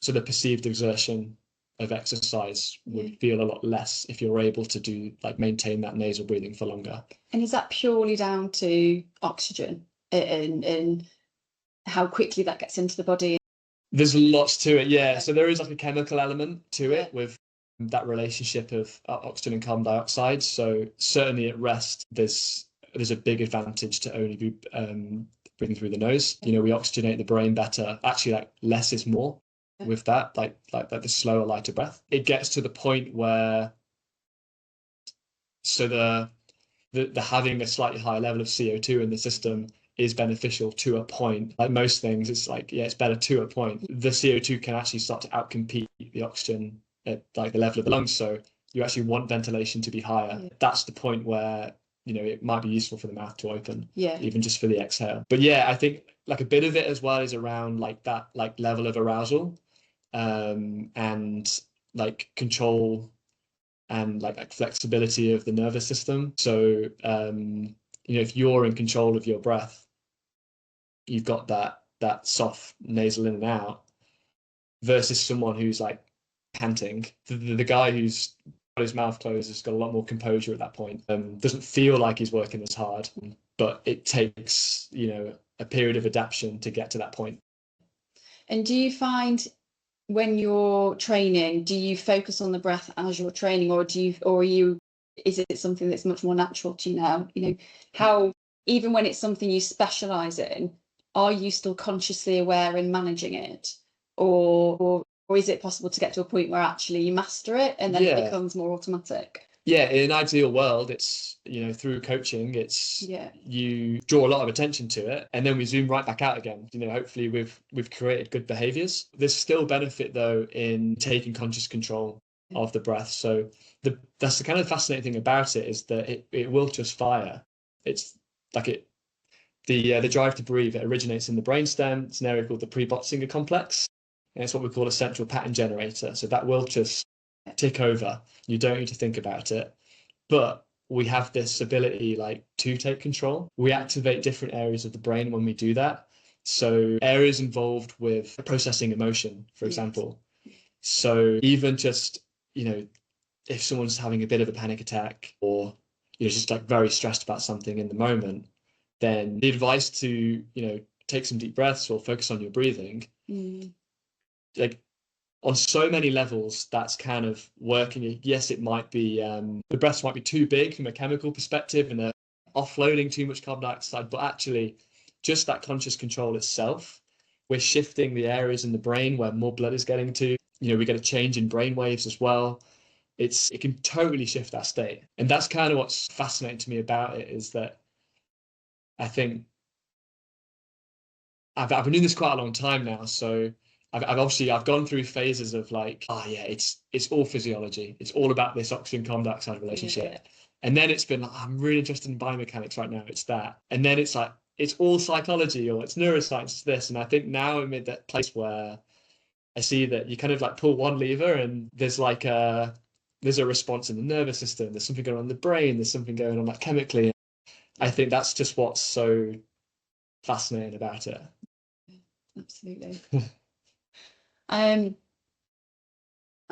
The perceived exertion of exercise would feel a lot less if you're able to maintain that nasal breathing for longer. And is that purely down to oxygen and how quickly that gets into the body? There's lots to it, yeah. So there is like a chemical element to it with that relationship of oxygen and carbon dioxide. So certainly at rest, there's a big advantage to only be breathing through the nose. We oxygenate the brain better. Actually, like less is more with that, like the slower, lighter breath. It gets to the point where the having a slightly higher level of CO2 in the system is beneficial to a point. Like most things, it's like, it's better to a point. The CO2 can actually start to outcompete the oxygen at like the level of the lungs. So you actually want ventilation to be higher. Yeah. That's the point where, it might be useful for the mouth to open, even just for the exhale. But I think like a bit of it as well is around like that, like level of arousal, and like control and like flexibility of the nervous system. So, if you're in control of your breath, you've got that soft nasal in and out versus someone who's like panting. The guy who's got his mouth closed has got a lot more composure at that point. Doesn't feel like he's working as hard, but it takes, a period of adaptation to get to that point. And do you find when you're training, do you focus on the breath as you're training, or is it something that's much more natural to you now? How, even when it's something you specialize in, are you still consciously aware in managing it, or is it possible to get to a point where actually you master it and then it becomes more automatic? Yeah, in an ideal world, it's, through coaching, you draw a lot of attention to it, and then we zoom right back out again. Hopefully we've created good behaviors. There's still benefit though in taking conscious control of the breath. So that's the kind of fascinating thing about it, is that it will just fire. It's like the drive to breathe, it originates in the brainstem. It's an area called the pre-Botzinger complex, and it's what we call a central pattern generator. So that will just tick over. You don't need to think about it. But we have this ability to take control. We activate different areas of the brain when we do that. So areas involved with processing emotion, for example. So even just, if someone's having a bit of a panic attack, or just like very stressed about something in the moment, then the advice to, take some deep breaths or focus on your breathing, like on so many levels, that's kind of working. Yes, it might be, the breaths might be too big from a chemical perspective and they're offloading too much carbon dioxide, but actually just that conscious control itself, we're shifting the areas in the brain where more blood is getting to. We get a change in brain waves as well. It can totally shift our state. And that's kind of what's fascinating to me about it, is that I think I've been doing this quite a long time now. So I've gone through phases of like, it's all physiology. It's all about this oxygen carbon dioxide relationship. Yeah. And then it's been like, I'm really interested in biomechanics right now. It's that. And then it's like, it's all psychology or it's neuroscience, it's this. And I think now I'm in that place where I see that you kind of like pull one lever and there's a response in the nervous system, there's something going on in the brain, there's something going on like chemically. I think that's just what's so fascinating about it. Absolutely.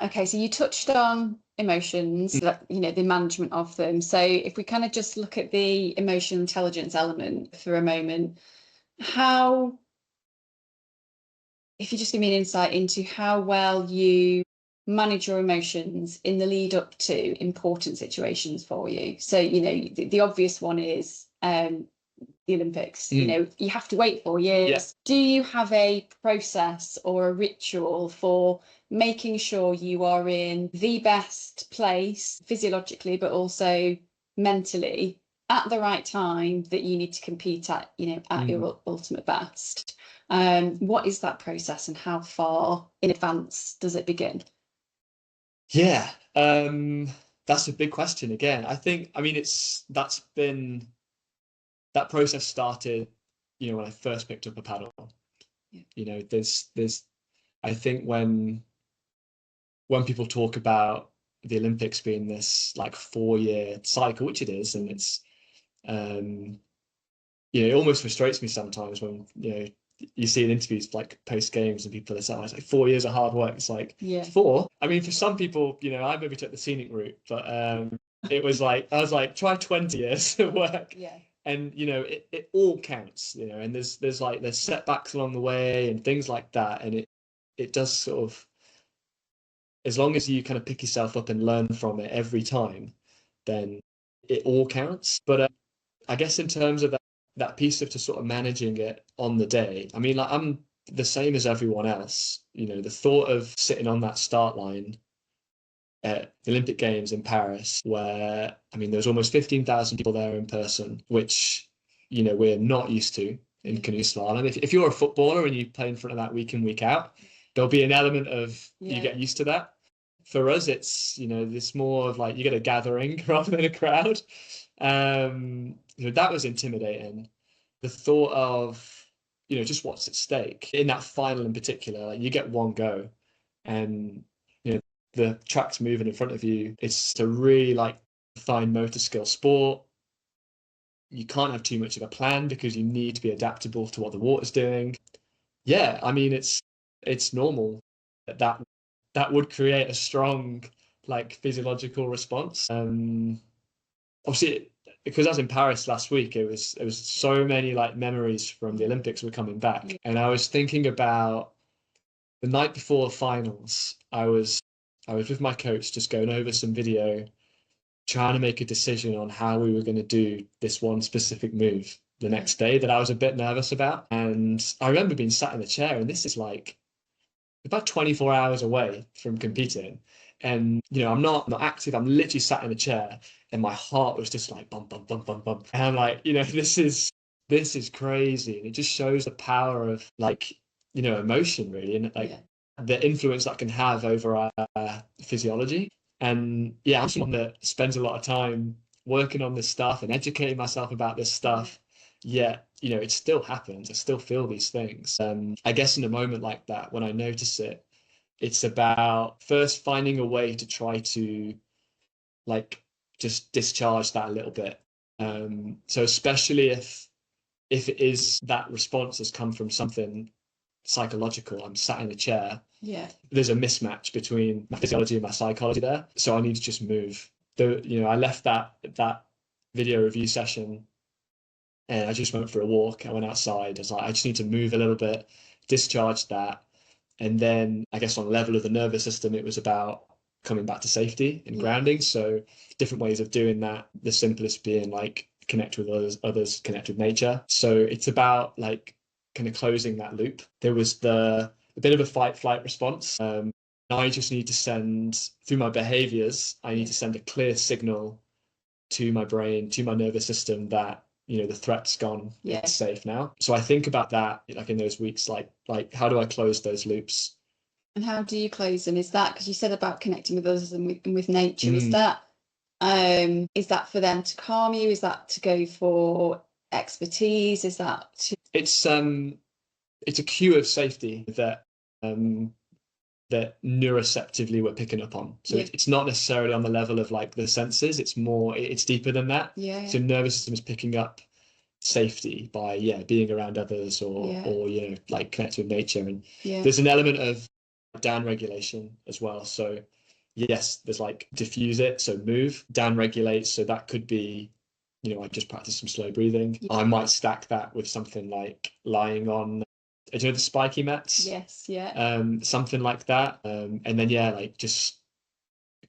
Okay, so you touched on emotions, that, you know, the management of them. So if we kind of just look at the emotional intelligence element for a moment, if you just give me an insight into how well you manage your emotions in the lead up to important situations for you. So, you know, the obvious one is the Olympics. You know, you have to wait 4 years. Yeah. Do you have a process or a ritual for making sure you are in the best place physiologically, but also mentally at the right time that you need to compete at, you know, at your ultimate best? What is that process and how far in advance does it begin? Yeah, that's a big question again. I think, I mean, that process started, you know, when I first picked up a paddle. Yeah. You know, I think when people talk about the Olympics being this like 4-year cycle, which it is, and it's, you know, it almost frustrates me sometimes when, you know, you see in interviews like post games and people are saying, it's like 4 years of hard work. It's like, Yeah. 4? I mean, for some people, you know, I maybe took the scenic route, but it was like, I was like, try 20 years of work. Yeah. And, you know, it all counts, you know, and there's setbacks along the way and things like that. And it does sort of, as long as you kind of pick yourself up and learn from it every time, then it all counts. But I guess in terms of that piece of just sort of managing it on the day, I mean, like I'm the same as everyone else. You know, the thought of sitting on that start line at the Olympic Games in Paris, where, I mean, there's almost 15,000 people there in person, which, you know, we're not used to in canoe slalom. If you're a footballer and you play in front of that week in, week out, there'll be an element of you get used to that. For us, it's, you know, this more of like you get a gathering rather than a crowd. You know, that was intimidating. The thought of, you know, just what's at stake in that final in particular, like you get one go and, you know, the track's moving in front of you. It's a really like fine motor skill sport. You can't have too much of a plan because you need to be adaptable to what the water's doing. Yeah, I mean, it's normal that would create a strong like physiological response. Obviously, because I was in Paris last week, it was so many like memories from the Olympics were coming back, and I was thinking about the night before the finals. I was with my coach just going over some video, trying to make a decision on how we were going to do this one specific move the next day that I was a bit nervous about. And I remember being sat in the chair, and this is like about 24 hours away from competing. And, you know, I'm not active. I'm literally sat in a chair and my heart was just like bump, bump, bump, bump, bump. And I'm like, you know, this is crazy. And it just shows the power of like, you know, emotion really. And like the influence that can have over our physiology. And yeah, I'm someone that spends a lot of time working on this stuff and educating myself about this stuff. Yet, you know, it still happens. I still feel these things. I guess in a moment like that, when I notice it, it's about first finding a way to try to like just discharge that a little bit. So especially if it is that response has come from something psychological, I'm sat in a chair. Yeah. There's a mismatch between my physiology and my psychology there. So I need to just move. You know, I left that video review session and I just went for a walk. I went outside. I was like, I just need to move a little bit, discharge that. And then I guess on the level of the nervous system, it was about coming back to safety and grounding. So different ways of doing that. The simplest being like connect with others, connect with nature. So it's about like kind of closing that loop. There was a bit of a fight flight response. I just need to send through my behaviors, I need to send a clear signal to my brain, to my nervous system that, you know, the threat's gone, it's safe now. So I think about that like in those weeks, like how do I close those loops? And how do you close them? Is that because you said about connecting with others and with nature? Is that for them to calm you? Is that to go for expertise? Is that it's a cue of safety that that neuroceptively we're picking up on. So it's not necessarily on the level of like the senses. It's more, it's deeper than that. So nervous system is picking up safety by being around others or like connected with nature. And there's an element of down regulation as well. So yes, there's like diffuse it, so move, down regulate. So that could be, I just practice some slow breathing. I might stack that with something like lying on, do you know the spiky mats? Yes, something like that. And then like just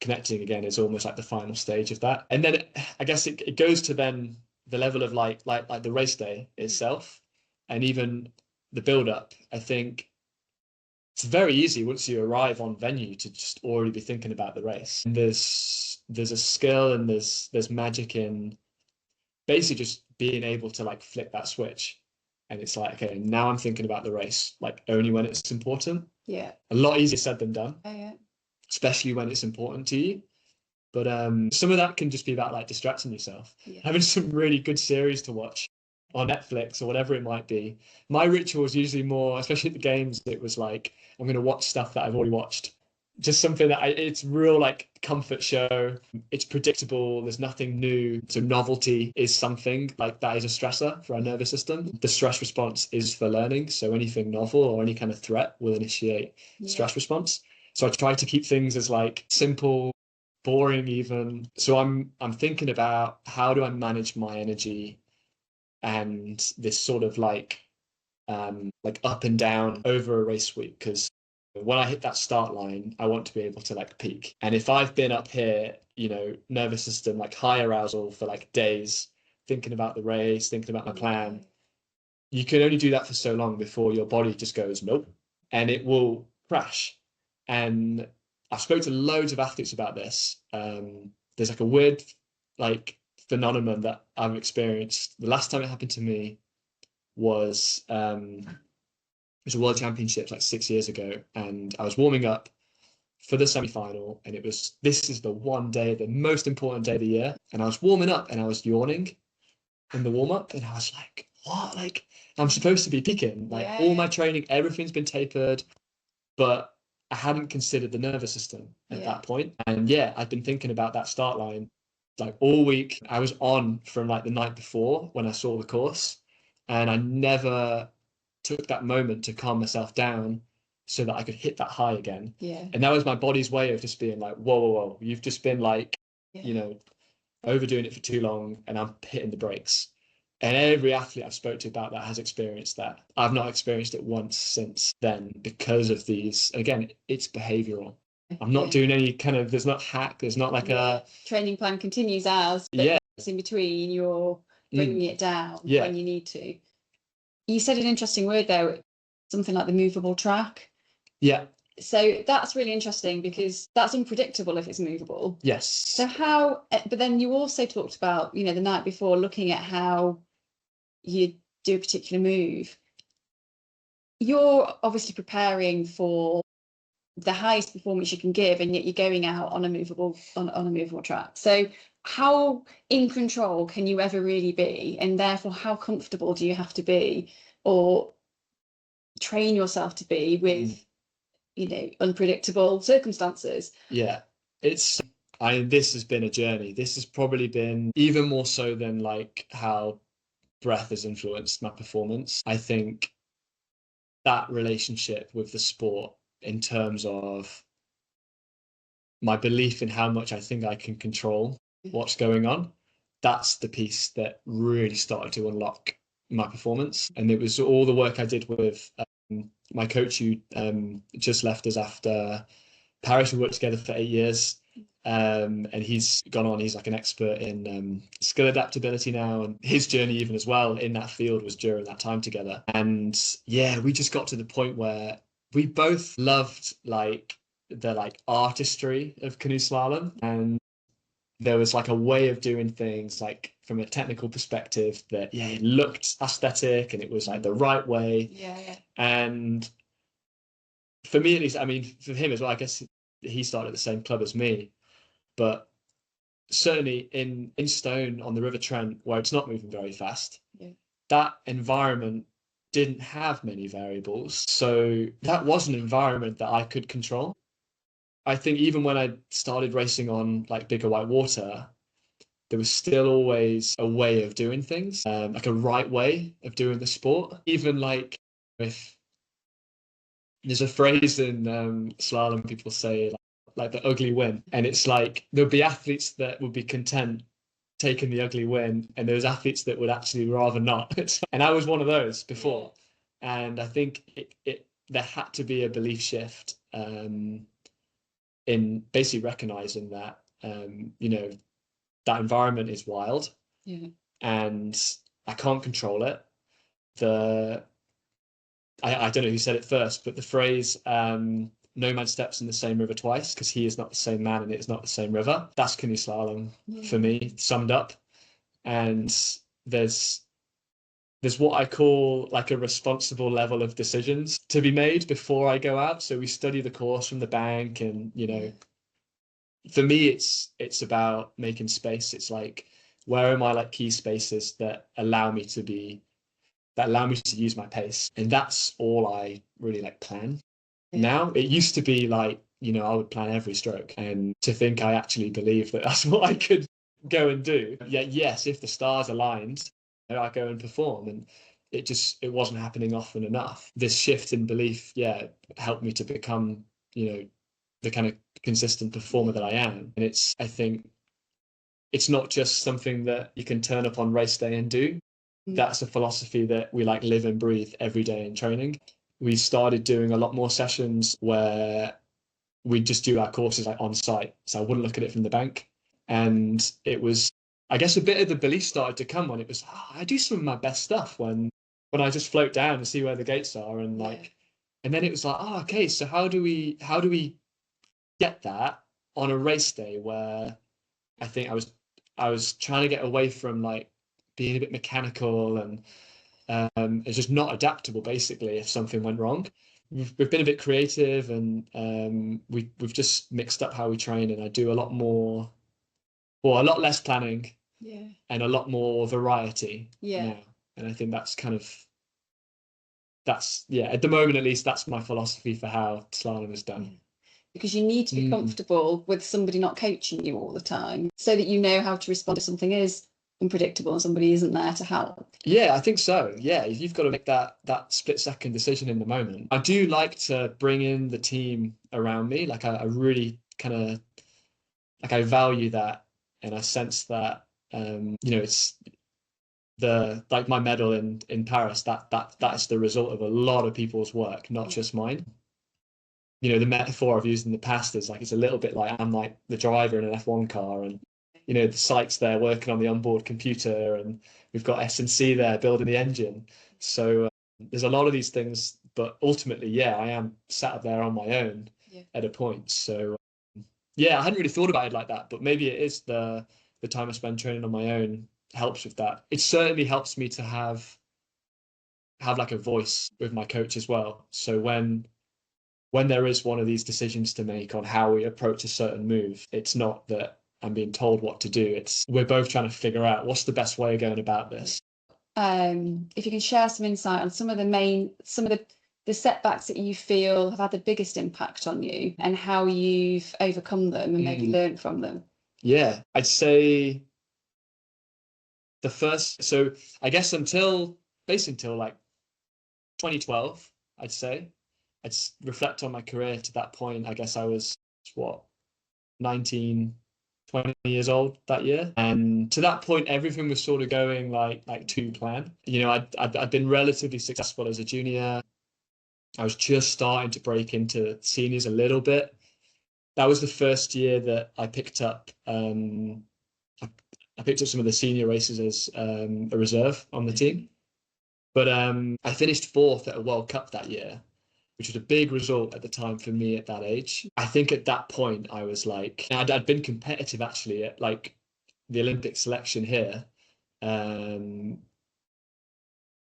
connecting again is almost like the final stage of that. And then I guess it goes to then the level of like the race day itself, and even the build up. I think it's very easy once you arrive on venue to just already be thinking about the race. And there's a skill and there's magic in basically just being able to like flip that switch. And it's like, okay, now I'm thinking about the race, like only when it's important. A lot easier said than done. Yeah. Especially when it's important to you. But some of that can just be about like distracting yourself. Having some really good series to watch on Netflix or whatever it might be. My ritual is usually more, especially at the games, it was like, I'm going to watch stuff that I've already watched. Just something that it's real like comfort show. It's predictable. There's nothing new. So novelty is something like that is a stressor for our nervous system. The stress response is for learning. So anything novel or any kind of threat will initiate stress response. So I try to keep things as like simple, boring even. So I'm thinking about how do I manage my energy and this sort of like up and down over a race week, because when I hit that start line, I want to be able to like peak. And if I've been up here, nervous system, like high arousal for like days, thinking about the race, thinking about my plan, you can only do that for so long before your body just goes, nope, and it will crash. And I've spoken to loads of athletes about this. There's like a weird like phenomenon that I've experienced. The last time it happened to me was it was a World Championships like 6 years ago, and I was warming up for the semi-final, and this is the one day, the most important day of the year, and I was warming up and I was yawning in the warm-up, and I was like, what? Like, I'm supposed to be peaking. Like all my training, everything's been tapered, but I hadn't considered the nervous system at that point. And I'd been thinking about that start line like all week. I was on from like the night before when I saw the course, and I never took that moment to calm myself down so that I could hit that high again. And that was my body's way of just being like, whoa, you've just been like, overdoing it for too long, and I'm hitting the brakes. And every athlete I've spoke to about that has experienced that. I've not experienced it once since then because of these. Again, it's behavioral. I'm not doing any kind of, there's not hack, there's not like a training plan continues as, but in between you're bringing it down when you need to. You said an interesting word there, something like the movable track. So that's really interesting because that's unpredictable if it's movable. Yes. So but then you also talked about, the night before, looking at how you do a particular move. You're obviously preparing for the highest performance you can give, and yet you're going out on a movable track. So how in control can you ever really be, and therefore how comfortable do you have to be or train yourself to be with unpredictable circumstances? This has been a journey. This has probably been even more so than like how breath has influenced my performance. I think that relationship with the sport in terms of my belief in how much I think I can control what's going on, that's the piece that really started to unlock my performance. And it was all the work I did with my coach who just left us after Paris. We worked together for 8 years. And he's gone on, he's like an expert in skill adaptability now, and his journey even as well in that field was during that time together. And we just got to the point where we both loved like the artistry of canoe slalom, and there was like a way of doing things like from a technical perspective that it looked aesthetic and it was like the right way. And for me at least, I mean for him as well, I guess he started at the same club as me, but certainly in Stone on the River Trent, where it's not moving very fast, Yeah. that environment didn't have many variables. So that was an environment that I could control. I think even when I started racing on like bigger white water, there was still always a way of doing things, like a right way of doing the sport. Even like if there's a phrase in slalom, people say like the ugly win, and it's like there'll be athletes that would be content taking the ugly win, and there's athletes that would actually rather not. And I was one of those before, and I think it there had to be a belief shift in basically recognizing that that environment is wild, and I can't control it. I don't know who said it first, but the phrase no man steps in the same river twice, because he is not the same man and it is not the same river. That's canoe slalom for me, summed up. And there's what I call like a responsible level of decisions to be made before I go out. So we study the course from the bank, and for me it's about making space. It's like, where are my like key spaces that allow me to use my pace, and that's all I really like plan. Now it used to be like, I would plan every stroke, and to think I actually believe that that's what I could go and do. Yet yes, if the stars aligned, I go and perform, and it wasn't happening often enough. This shift in belief helped me to become the kind of consistent performer that I am. And I think it's not just something that you can turn up on race day and do. That's a philosophy that we like live and breathe every day in training. We started doing a lot more sessions where we just do our courses like on site. So I wouldn't look at it from the bank. And it was, I guess, a bit of the belief started to come when it was, I do some of my best stuff when I just float down and see where the gates are, and and then it was like, okay, so how do we get that on a race day where I think I was trying to get away from like being a bit mechanical, and it's just not adaptable basically if something went wrong. We've been a bit creative, and we've just mixed up how we train, and I do a lot less planning, and a lot more variety now. And I think that's at the moment at least, that's my philosophy for how slalom is done. Because you need to be comfortable with somebody not coaching you all the time, so that you know how to respond if something is unpredictable and somebody isn't there to help. Yeah, I think so. Yeah, you've got to make that split-second decision in the moment. I do like to bring in the team around me. Like I really kind of like, I value that, and I sense that it's like my medal in Paris, that's the result of a lot of people's work, not just mine. The metaphor I've used in the past is like, it's a little bit like I'm like the driver in an F1 car, and the site's there working on the onboard computer, and we've got S&C there building the engine. So there's a lot of these things, but ultimately, I am sat up there on my own at a point. So I hadn't really thought about it like that, but maybe it is the time I spend training on my own helps with that. It certainly helps me to have like a voice with my coach as well. So when there is one of these decisions to make on how we approach a certain move, it's not that I'm being told what to do. It's we're both trying to figure out what's the best way of going about this. If you can share some insight on some of the setbacks that you feel have had the biggest impact on you, and how you've overcome them and maybe learned from them. Yeah, I'd say the first, so I guess until like 2012, I'd say. I'd reflect on my career to that point. I guess I was 19, 20 years old that year, and to that point everything was sort of going like to plan. I'd been relatively successful as a junior. I was just starting to break into seniors a little bit. That was the first year that I picked up some of the senior races as a reserve on the team. But I finished fourth at a World Cup that year, which was a big result at the time for me at that age. I think at that point I was like, I'd been competitive actually at like the Olympic selection here.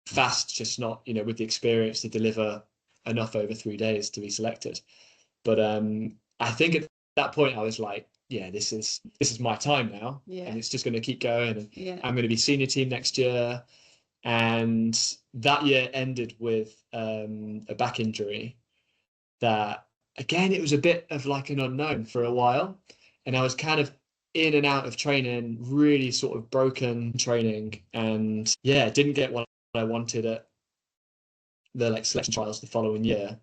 Fast, just not, with the experience to deliver enough over 3 days to be selected. But I think at that point I was like, yeah, this is my time now, and it's just going to keep going, and I'm going to be senior team next year. And that year ended with a back injury that, again, it was a bit of like an unknown for a while, and I was kind of in and out of training, really sort of broken training, and yeah, didn't get what I wanted at the like selection trials the following year,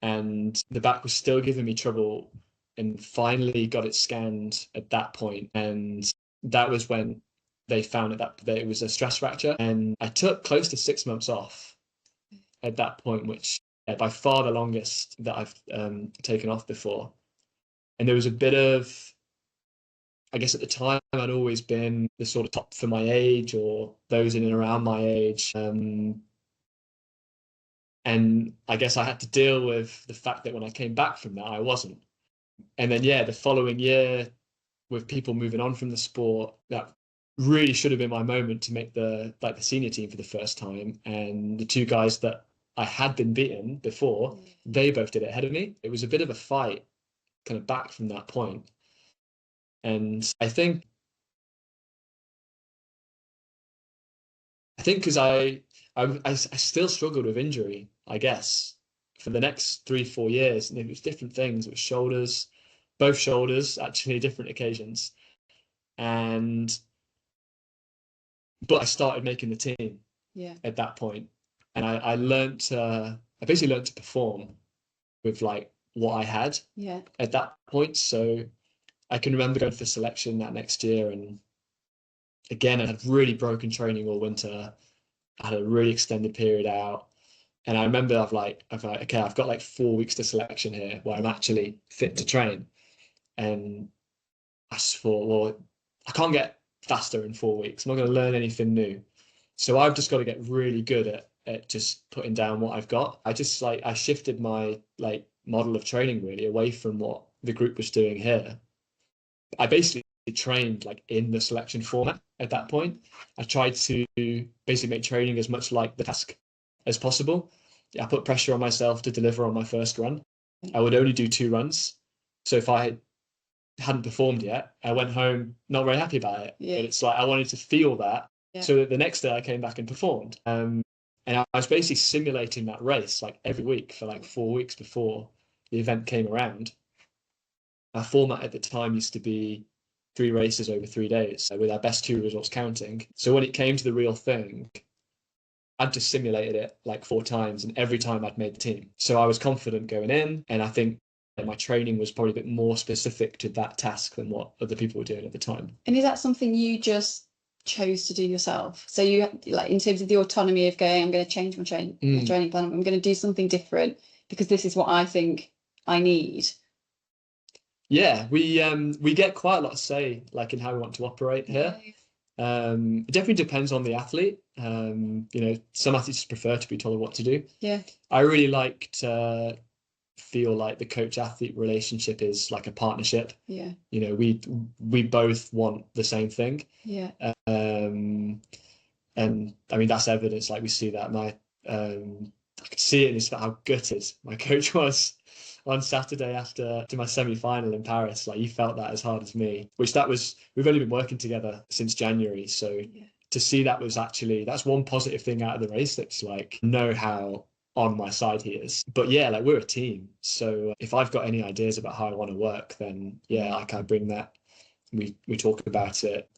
and the back was still giving me trouble, and finally got it scanned at that point, and that was when they found that it was a stress fracture, and I took close to 6 months off at that point, which by far the longest that I've taken off before. And there was a bit of, I guess at the time I'd always been the sort of top for my age or those in and around my age. And I guess I had to deal with the fact that when I came back from that, I wasn't. And then, yeah, the following year, with people moving on from the sport, that really should have been my moment to make the senior team for the first time. And the two guys that I had been beaten before, they both did it ahead of me. It was a bit of a fight kind of back from that point. And I think because I still struggled with injury, I guess, for the next 3-4 years. And it was different things. It was shoulders, both shoulders, actually, different occasions. But I started making the team at that point. And I basically learned to perform with like what I had at that point. So I can remember going for selection that next year, and again, I had really broken training all winter. I had a really extended period out, and I remember I've like, okay, I've got like 4 weeks to selection here where I'm actually fit to train, and I just thought, well, I can't get faster in 4 weeks. I'm not going to learn anything new, so I've just got to get really good at just putting down what I've got. I shifted my like model of training really away from what the group was doing here. I basically trained like in the selection format at that point. I tried to basically make training as much like the task as possible. I put pressure on myself to deliver on my first run. I would only do 2 runs. So if I hadn't performed yet, I went home not very happy about it. But it's like I wanted to feel that so that the next day I came back and performed. And I was basically simulating that race like every week for like 4 weeks before the event came around. Our format at the time used to be 3 races over 3 days, with our best 2 results counting. So when it came to the real thing, I'd just simulated it like 4 times, and every time I'd made the team. So I was confident going in, and I think that my training was probably a bit more specific to that task than what other people were doing at the time. And is that something you just chose to do yourself? So you, like, in terms of the autonomy of going, I'm going to change my training plan, I'm going to do something different because this is what I think I need. Yeah, we get quite a lot of say like in how we want to operate here. It definitely depends on the athlete. Some athletes prefer to be told what to do. I really like to feel like the coach athlete relationship is like a partnership. We both want the same thing. And I mean that's evidence, like we see that I could see it in how gutted my coach was on Saturday after my semi-final in Paris. Like, he felt that as hard as me, we've only been working together since January. So to see that's one positive thing out of the race. That's like, know how on my side he is. But yeah, like, we're a team. So if I've got any ideas about how I want to work, then I can bring that. We talk about it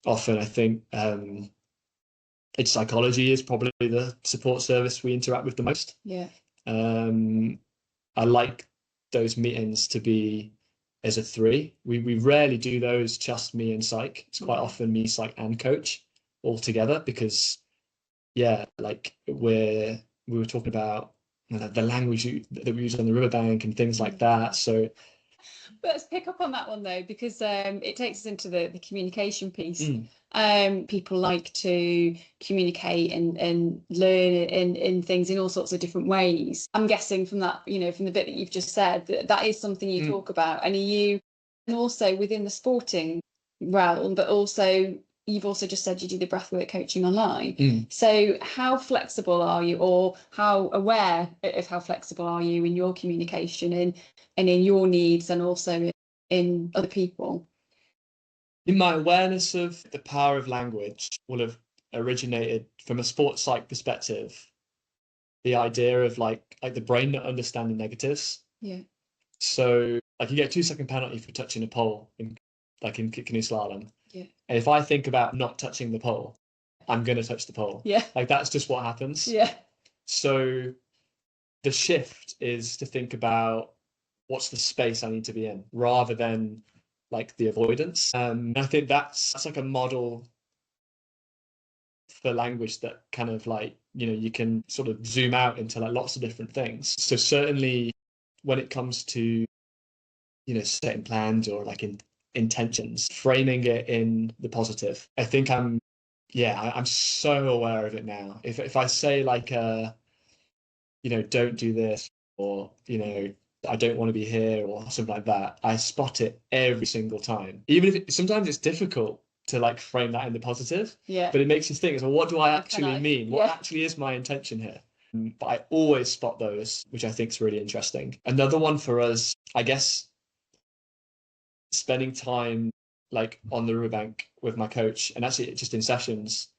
often. I think Its Psychology is probably the support service we interact with the most. I like those meetings to be as a 3. We rarely do those just me and psych. It's quite often me, psych, and coach all together, because like we were talking about the language that we use on the riverbank and things like that. So let's pick up on that one though, because it takes us into the communication piece. People like to communicate and learn in things in all sorts of different ways. I'm guessing from that, from the bit that you've just said, that is something you talk about. And also within the sporting realm, but also, you've also just said you do the breathwork coaching online. So how flexible are you, or how aware of how flexible are you in your communication and in your needs, and also in other people? In my awareness of the power of language will have originated from a sports psych perspective, the idea of like the brain not understanding negatives. Yeah. So like you get a 2-second penalty for touching a pole in canoe slalom. Yeah. And if I think about not touching the pole, I'm gonna touch the pole. Yeah. Like that's just what happens. Yeah. So the shift is to think about what's the space I need to be in rather than like the avoidance. And I think that's like a model for language that kind of like, you can sort of zoom out into like lots of different things. So certainly when it comes to, setting plans or like intentions, framing it in the positive, I think I'm so aware of it now. If I say like, don't do this, or, I don't want to be here or something like that, I spot it every single time. Even if sometimes it's difficult to like frame that in the positive, Yeah. but it makes you think, well, what do I actually mean? What actually is my intention here? But I always spot those, which I think is really interesting. Another one for us, I guess, spending time like on the riverbank with my coach, and actually just in sessions,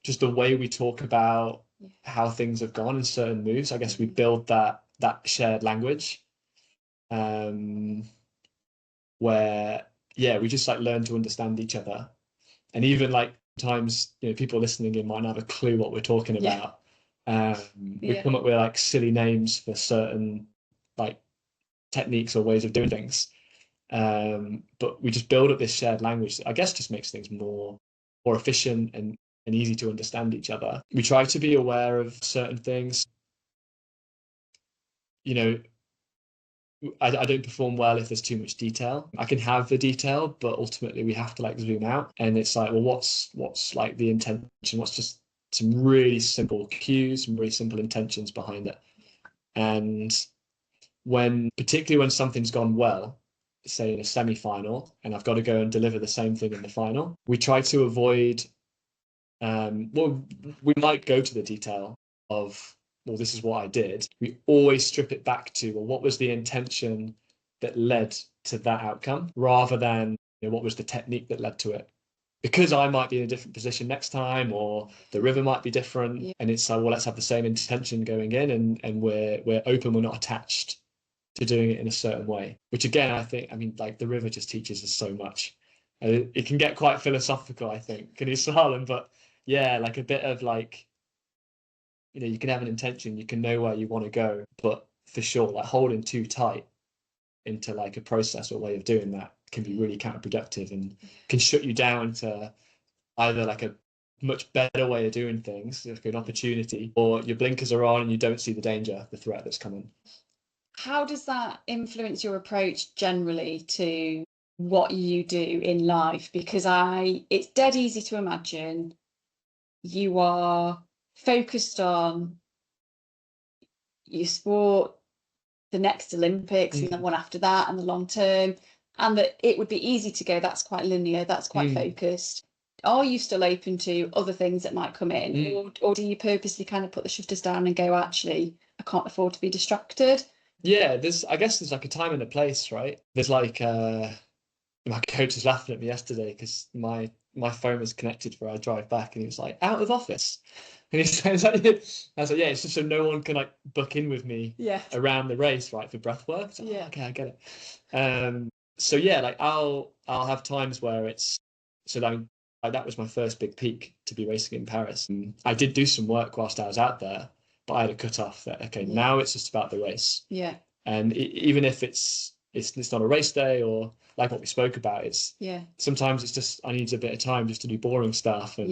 just the way we talk about how things have gone in certain moves. I guess we build that shared language, where we just like learn to understand each other, and even like times people listening in might not have a clue what we're talking about. We come up with like silly names for certain like techniques or ways of doing things, but we just build up this shared language that I guess just makes things more efficient and easy to understand each other. We try to be aware of certain things. I don't perform well if there's too much detail. I can have the detail, but ultimately we have to like zoom out, and it's like, well, what's like the intention? What's just some really simple cues, some really simple intentions behind it. And particularly when something's gone well, say in a semi-final, and I've got to go and deliver the same thing in the final, we try to avoid, we might go to the detail of, well, this is what I did. We always strip it back to, well, what was the intention that led to that outcome, rather than what was the technique that led to it. Because I might be in a different position next time, or the river might be different, and it's like, well, let's have the same intention going in, and we're open, we're not attached to doing it in a certain way. Which again, I think, like the river just teaches us so much. It can get quite philosophical, I think, canoe slalom, but like a bit of like, you can have an intention, you can know where you want to go, but for sure, like holding too tight into like a process or way of doing that can be really counterproductive and can shut you down to either like a much better way of doing things, like an opportunity, or your blinkers are on and you don't see the danger, the threat that's coming. How does that influence your approach generally to what you do in life? Because it's dead easy to imagine you are focused on your sport, the next Olympics, and the one after that, and the long term, and that it would be easy to go, that's quite linear, that's quite focused. Are you still open to other things that might come in, or do you purposely kind of put the shutters down and go, actually, I can't afford to be distracted? I guess there's like a time and a place, right? There's like my coach was laughing at me yesterday because my phone was connected for our drive back, and he was like, out of office. And he says, I was like, yeah, it's just so no one can like book in with me around the race, right, for breath work. So, okay, I get it. So like I'll have times where it's, so that was my first big peak to be racing in Paris. And I did do some work whilst I was out there, but I had a cut off that, okay, now it's just about the race. Yeah. And even if it's not a race day, or like what we spoke about, it's sometimes it's just I need a bit of time just to do boring stuff and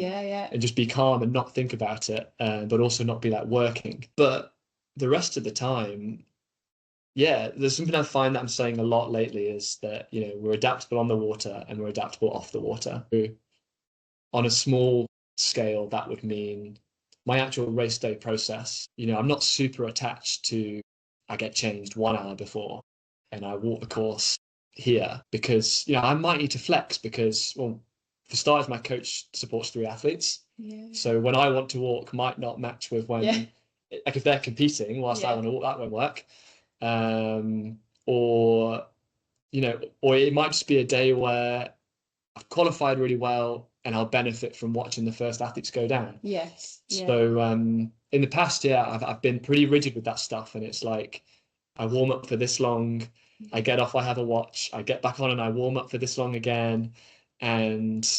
just be calm and not think about it, but also not be like working. But the rest of the time, there's something I find that I'm saying a lot lately is that we're adaptable on the water and we're adaptable off the water. On a small scale, that would mean my actual race day process. I'm not super attached to, I get changed 1 hour before and I walk the course here, because I might need to flex because, well, for starters, my coach supports 3 athletes. Yeah. So when I want to walk might not match with when, like if they're competing whilst I want to walk, that won't work. Or, you know, or it might just be a day where I've qualified really well and I'll benefit from watching the first athletes go down. Yes. Yeah. So in the past, I've been pretty rigid with that stuff, and it's like I warm up for this long, I get off, I have a watch, I get back on and I warm up for this long again. And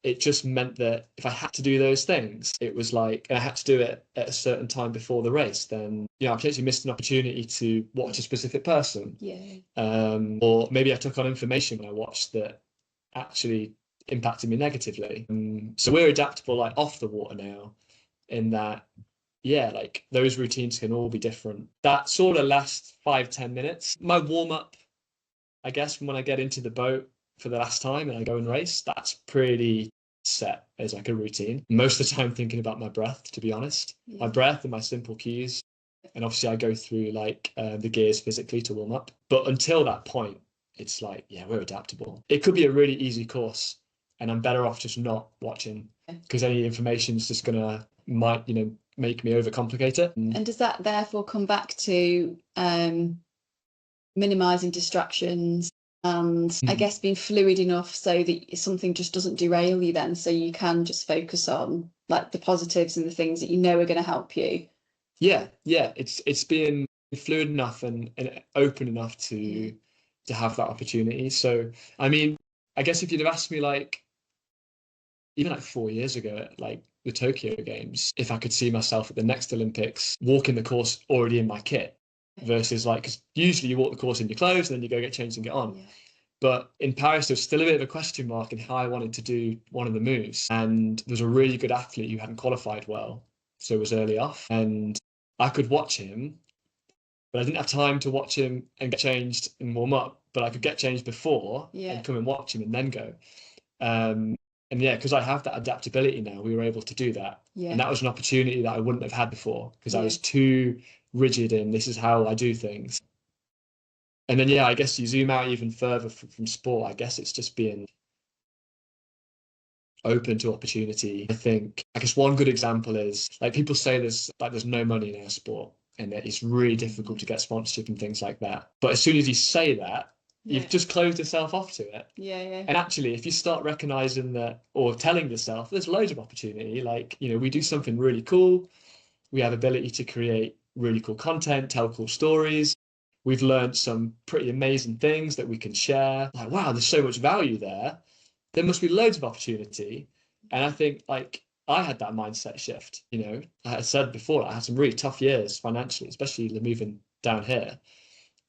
it just meant that if I had to do those things, it was like, and I had to do it at a certain time before the race, then, you know, I potentially missed an opportunity to watch a specific person. Yeah. Or maybe I took on information when I watched that actually impacted me negatively. So we're adaptable, like off the water now, in that, yeah, like those routines can all be different. That sort of last 5-10 minutes, my warm up, I guess, when I get into the boat for the last time and I go and race, that's pretty set as like a routine. Most of the time thinking about my breath, to be honest. My breath and my simple cues. And obviously I go through like the gears physically to warm up. But until that point, it's like, yeah, we're adaptable. It could be a really easy course and I'm better off just not watching, because any information is just gonna might, you know, make me overcomplicate it. And does that therefore come back to minimizing distractions and I guess being fluid enough so that something just doesn't derail you then, so you can just focus on like the positives and the things that you know are going to help you? Yeah, it's being fluid enough and open enough to have that opportunity. So I mean, I guess if you'd have asked me like even like 4 years ago at like the Tokyo Games, if I could see myself at the next Olympics walking the course already in my kit, versus like, because usually you walk the course in your clothes and then you go get changed and get on. But in Paris, there was still a bit of a question mark in how I wanted to do one of the moves. And there was a really good athlete who hadn't qualified well, so it was early off. And I could watch him, but I didn't have time to watch him and get changed and warm up. But I could get changed before and come and watch him and then go. And yeah, because I have that adaptability now, we were able to do that. And that was an opportunity that I wouldn't have had before, because I was too rigid in this is how I do things. And then, I guess you zoom out even further from sport, I guess it's just being open to opportunity. I guess one good example is like people say there's no money in our sport and that it's really difficult to get sponsorship and things like that. But as soon as you say that, you've just closed yourself off to it. And actually, if you start recognizing that, or telling yourself there's loads of opportunity, like, you know, we do something really cool, we have ability to create really cool content, tell cool stories, we've learned some pretty amazing things that we can share, like, wow, there's so much value there must be loads of opportunity. And I think like I had that mindset shift. You know, I said before, I had some really tough years financially, especially moving down here.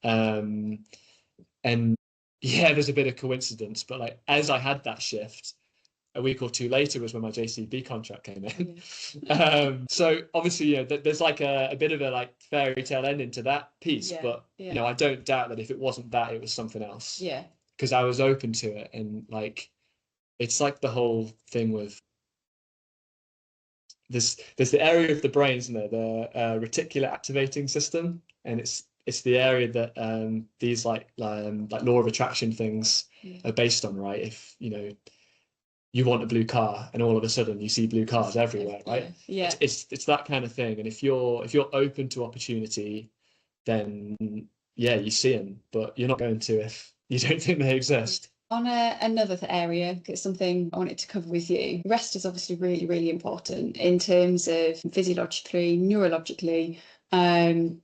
And yeah, there's a bit of coincidence, but like as I had that shift, a week or two later was when my JCB contract came in. So obviously, you know, there's like a bit of a like fairy tale ending to that piece, but you know, I don't doubt that if it wasn't that, it was something else. Because I was open to it, and like it's like the whole thing with there's the area of the brain, isn't there, the reticular activating system, and it's the area that these like law of attraction things are based on, right? If you know you want a blue car and all of a sudden you see blue cars everywhere, right? It's that kind of thing. And if you're open to opportunity, then you see them, but you're not going to if you don't think they exist. On another area, it's something I wanted to cover with you. Rest is obviously really, really important in terms of physiologically, neurologically.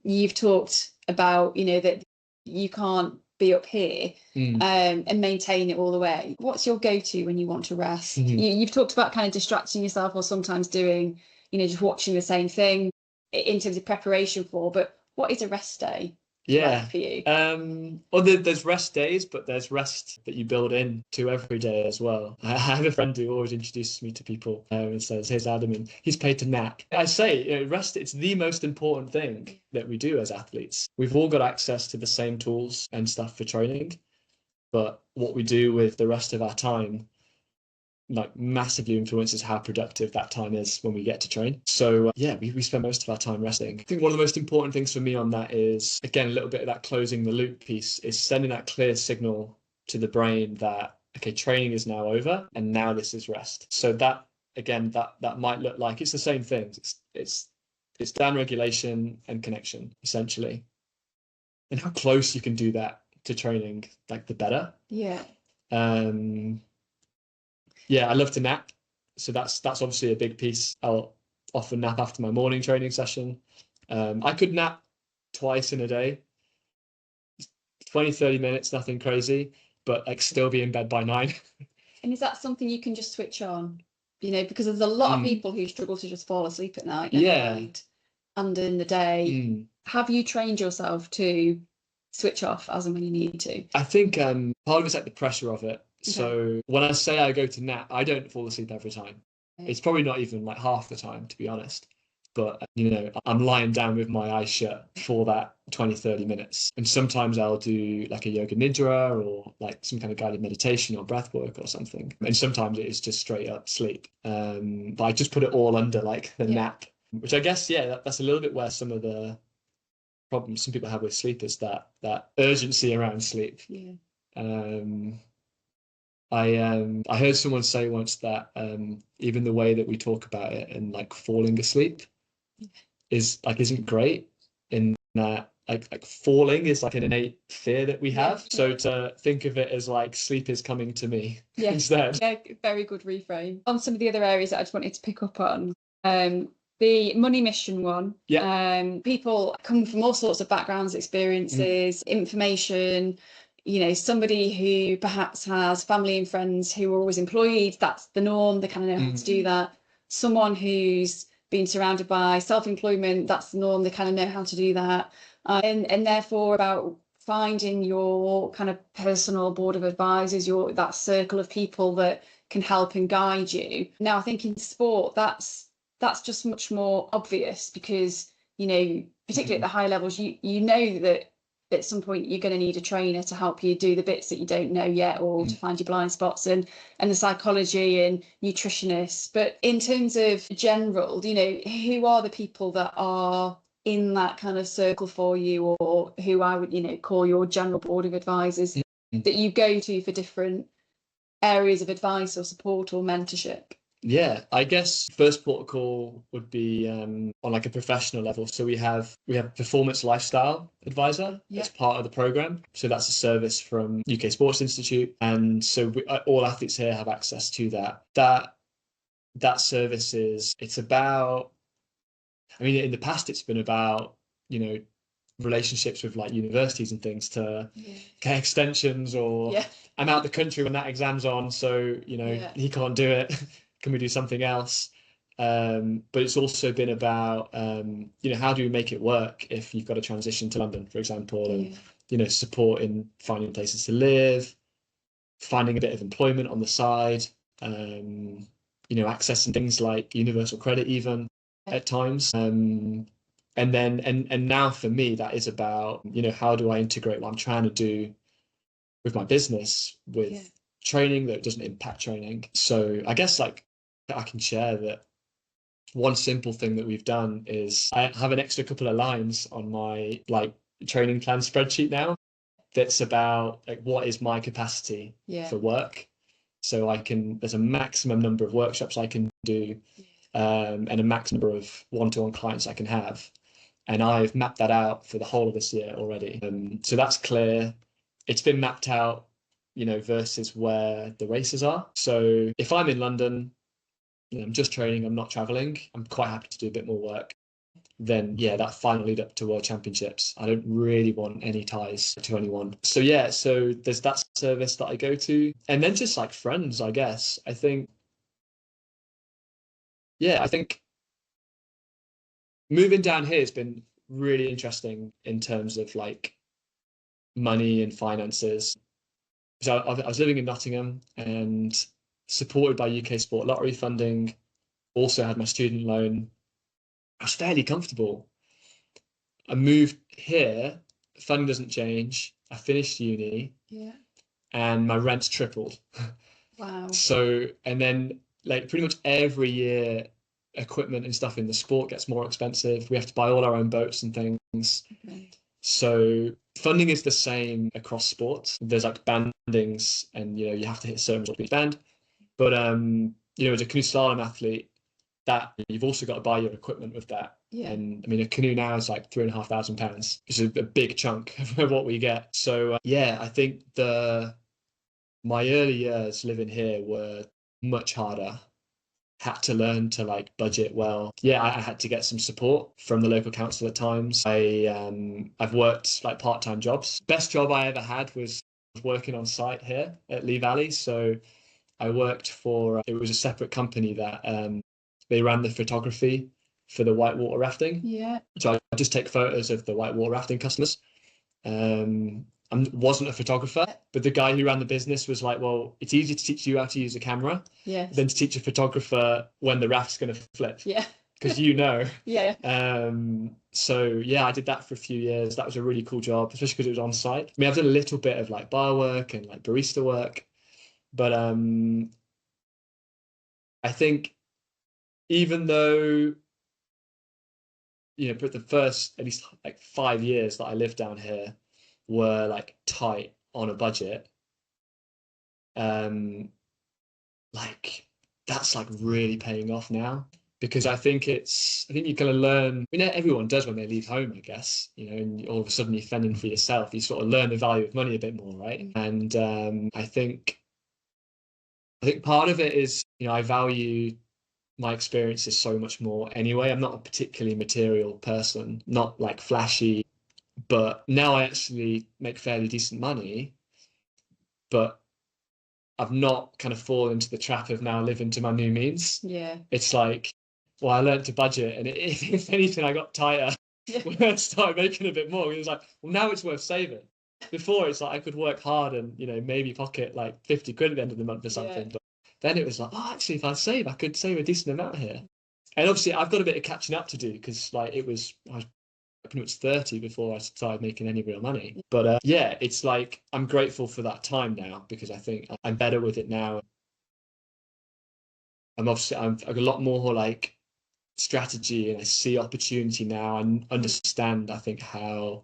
You've talked about, you know, that you can't be up here and maintain it all the way. What's your go-to when you want to rest? You've talked about kind of distracting yourself or sometimes doing, you know, just watching the same thing in terms of preparation for, but what is a rest day? Like for you? Well, there's rest days, but there's rest that you build in to every day as well. I have a friend who always introduces me to people and says, "Here's Adam, and he's paid to nap." I say, you know, rest, it's the most important thing that we do as athletes. We've all got access to the same tools and stuff for training, but what we do with the rest of our time like massively influences how productive that time is when we get to train. So we spend most of our time resting. I think one of the most important things for me on that is, again, a little bit of that closing the loop piece, is sending that clear signal to the brain that okay, training is now over and now this is rest. So that, again, that might look like it's the same thing. It's down regulation and connection, essentially. And how close you can do that to training, like, the better. Yeah. Yeah, I love to nap. So that's obviously a big piece. I'll often nap after my morning training session. I could nap twice in a day, 20, 30 minutes, nothing crazy, but like still be in bed by 9. And is that something you can just switch on? You know, because there's a lot of people who struggle to just fall asleep at night. Yeah. Night and in the day. Have you trained yourself to switch off as and when you need to? I think part of it's like the pressure of it. Okay. So when I say I go to nap, I don't fall asleep every time. Okay. It's probably not even like half the time, to be honest. But, you know, I'm lying down with my eyes shut for that 20, 30 minutes. And sometimes I'll do like a yoga nidra or like some kind of guided meditation or breath work or something. And sometimes it is just straight up sleep. But I just put it all under like the nap, which I guess, that's a little bit where some of the problems some people have with sleep is that urgency around sleep. Yeah. I heard someone say once that even the way that we talk about it and like falling asleep isn't great, in that like falling is like an innate fear that we have. So to think of it as like sleep is coming to me instead. Yeah, very good reframe. On some of the other areas that I just wanted to pick up on, the money mission one. Yeah. People come from all sorts of backgrounds, experiences, information. You know, somebody who perhaps has family and friends who are always employed, that's the norm, they kind of know how to do that. Someone who's been surrounded by self-employment, that's the norm, they kind of know how to do that. And therefore about finding your kind of personal board of advisors, that circle of people that can help and guide you. Now, I think in sport, that's just much more obvious because, you know, particularly at the high levels, you know that at some point you're going to need a trainer to help you do the bits that you don't know yet, or to find your blind spots, and the psychology and nutritionists. But in terms of general, you know, who are the people that are in that kind of circle for you, or who I would, you know, call your general board of advisors that you go to for different areas of advice or support or mentorship? Yeah, I guess first protocol would be on like a professional level. So we have performance lifestyle advisor as part of the program. So that's a service from UK Sports Institute, and so all athletes here have access to that. That service it's about. I mean, in the past, it's been about, you know, relationships with like universities and things to get extensions, or I'm out the country when that exam's on, so, you know, he can't do it. Can we do something else? But it's also been about, you know, how do we make it work if you've got to transition to London, for example, and, you know, support in finding places to live, finding a bit of employment on the side, you know, accessing things like universal credit even at times. And now for me, that is about, you know, how do I integrate what I'm trying to do with my business with training that doesn't impact training. So I guess like I can share that one simple thing that we've done is I have an extra couple of lines on my like training plan spreadsheet now that's about like what is my capacity for work. So there's a maximum number of workshops I can do, and a max number of one-to-one clients I can have. And I've mapped that out for the whole of this year already. So that's clear. It's been mapped out, you know, versus where the races are. So if I'm in London, you know, I'm just training, I'm not traveling, I'm quite happy to do a bit more work. Then that final lead up to World Championships, I don't really want any ties to anyone. So so there's that service that I go to, and then just like friends, I guess. I think moving down here has been really interesting in terms of like money and finances. So I was living in Nottingham and supported by UK Sport Lottery funding, also had my student loan. I was fairly comfortable. I moved here, funding doesn't change. I finished uni, and my rent's tripled. Wow. So, and then like pretty much every year, equipment and stuff in the sport gets more expensive. We have to buy all our own boats and things. Okay. So funding is the same across sports. There's like bandings, and you have to hit a certain result to each band. But as a canoe slalom athlete, that you've also got to buy your equipment with that. Yeah. And I mean, a canoe now is like £3,500, which is a big chunk of what we get. So I think my early years living here were much harder. Had to learn to like budget well. Yeah, I had to get some support from the local council at times. I've worked like part-time jobs. Best job I ever had was working on site here at Lee Valley. So I worked for it was a separate company that they ran the photography for the whitewater rafting. Yeah. So I just take photos of the whitewater rafting customers. I wasn't a photographer, but the guy who ran the business was like, well, it's easy to teach you how to use a camera than to teach a photographer when the raft's going to flip. Yeah. Because Yeah. So yeah, I did that for a few years. That was a really cool job, especially because it was on site. I mean, I've done a little bit of like bar work and like barista work, but I think even though but the first at least like 5 years that I lived down here were like tight on a budget, like that's like really paying off now, because I think you're going to learn. I mean, everyone does when they leave home, I guess, and all of a sudden you're fending for yourself. You sort of learn the value of money a bit more, right? And I think part of it is, I value my experiences so much more anyway. I'm not a particularly material person, not like flashy, but now I actually make fairly decent money, but I've not kind of fallen into the trap of now living to my new means. Yeah. It's like, well, I learned to budget, and if anything, I got tighter when I started making a bit more. It was like, well, now it's worth saving. Before, it's like I could work hard and maybe pocket like 50 quid at the end of the month or something. But then it was like, oh, actually, if I save, I could save a decent amount here. And obviously, I've got a bit of catching up to do, because like I was pretty much 30 before I started making any real money. But it's like I'm grateful for that time now, because I think I'm better with it now. I'm a lot more like strategy, and I see opportunity now and understand, I think, how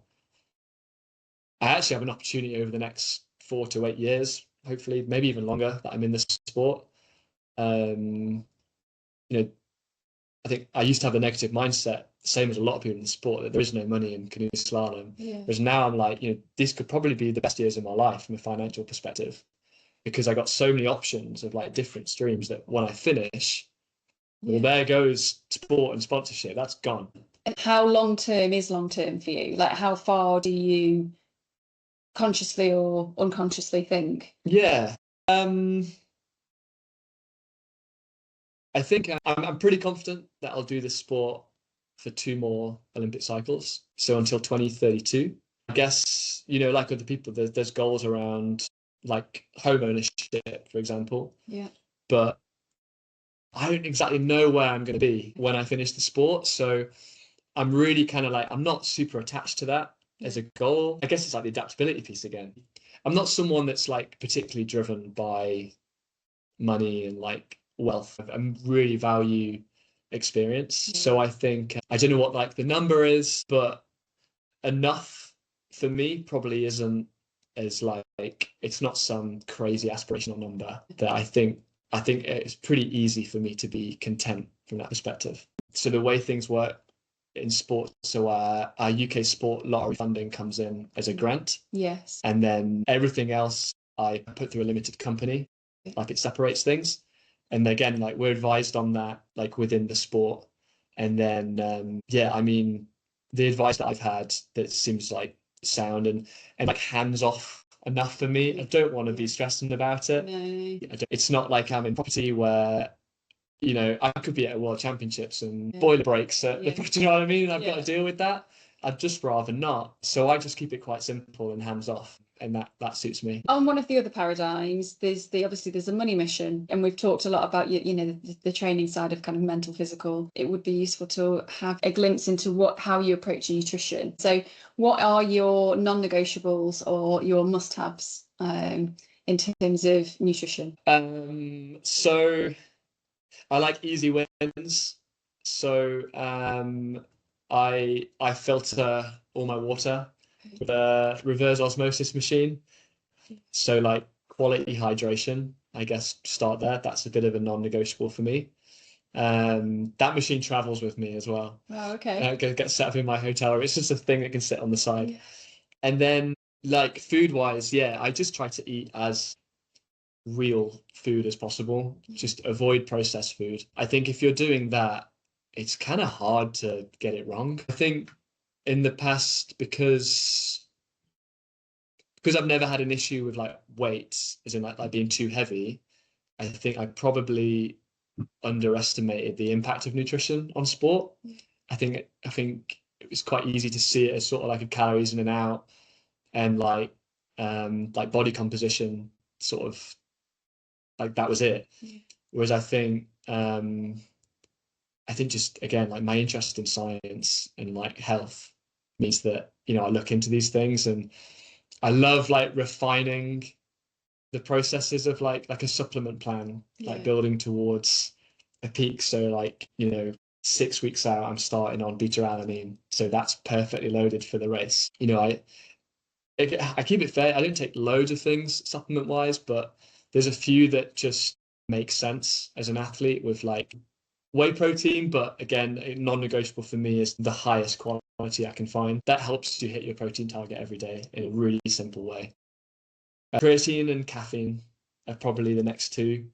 I actually have an opportunity over the next 4 to 8 years, hopefully, maybe even longer, that I'm in this sport. I think I used to have a negative mindset, same as a lot of people in the sport, that there is no money in canoe slalom. Whereas now I'm like, this could probably be the best years of my life from a financial perspective, because I got so many options of like different streams that when I finish, well, there goes sport and sponsorship. That's gone. And how long term is long term for you? Like, how far do you consciously or unconsciously think? Yeah. I think I'm pretty confident that I'll do this sport for 2 more Olympic cycles, so until 2032. I guess, like other people, there's goals around like home ownership, for example. Yeah. But I don't exactly know where I'm going to be when I finish the sport. So I'm really kind of like, I'm not super attached to that as a goal. I guess it's like the adaptability piece again. I'm not someone that's like particularly driven by money and like wealth. I really value experience. So I think, I don't know what like the number is, but enough for me probably isn't as like, it's not some crazy aspirational number. That I think it's pretty easy for me to be content from that perspective. So the way things work in sports, so our UK sport lottery funding comes in as a grant. Yes. And then everything else I put through a limited company, like it separates things. And again, like we're advised on that, like within the sport. And then, I mean, the advice that I've had that seems like sound and like hands off enough for me. I don't want to be stressing about it. No. It's not like I'm in property where, I could be at a world championships and boiler breaks. Do you know what I mean? I've got to deal with that. I'd just rather not. So I just keep it quite simple and hands off. And that suits me. On one of the other paradigms, there's a money mission, and we've talked a lot about the training side of kind of mental, physical. It would be useful to have a glimpse into how you approach nutrition. So what are your non-negotiables or your must-haves in terms of nutrition? So I like easy wins. So I filter all my water. with a reverse osmosis machine. So like quality hydration, I guess, start there. That's a bit of a non-negotiable for me. That machine travels with me as well. Wow, okay. It gets set up in my hotel room. It's just a thing that can sit on the side. Yeah. And then like food wise, yeah, I just try to eat as real food as possible. Just avoid processed food. I think if you're doing that, it's kind of hard to get it wrong. I think in the past, because I've never had an issue with like weights, as in like being too heavy, I think I probably underestimated the impact of nutrition on sport. I think it was quite easy to see it as sort of like a calories in and out, and like body composition, sort of like that was it. Whereas I think just again, like my interest in science and like health means that, you know, I look into these things, and I love like refining the processes of like a supplement plan, like building towards a peak. So like, you know, 6 weeks out, I'm starting on beta alanine, so that's perfectly loaded for the race. You know, I keep it fair. I don't take loads of things supplement wise, but there's a few that just make sense as an athlete with like whey protein. But again, non-negotiable for me is the highest quality I can find. That helps you hit your protein target every day in a really simple way. Creatine and caffeine are probably the next two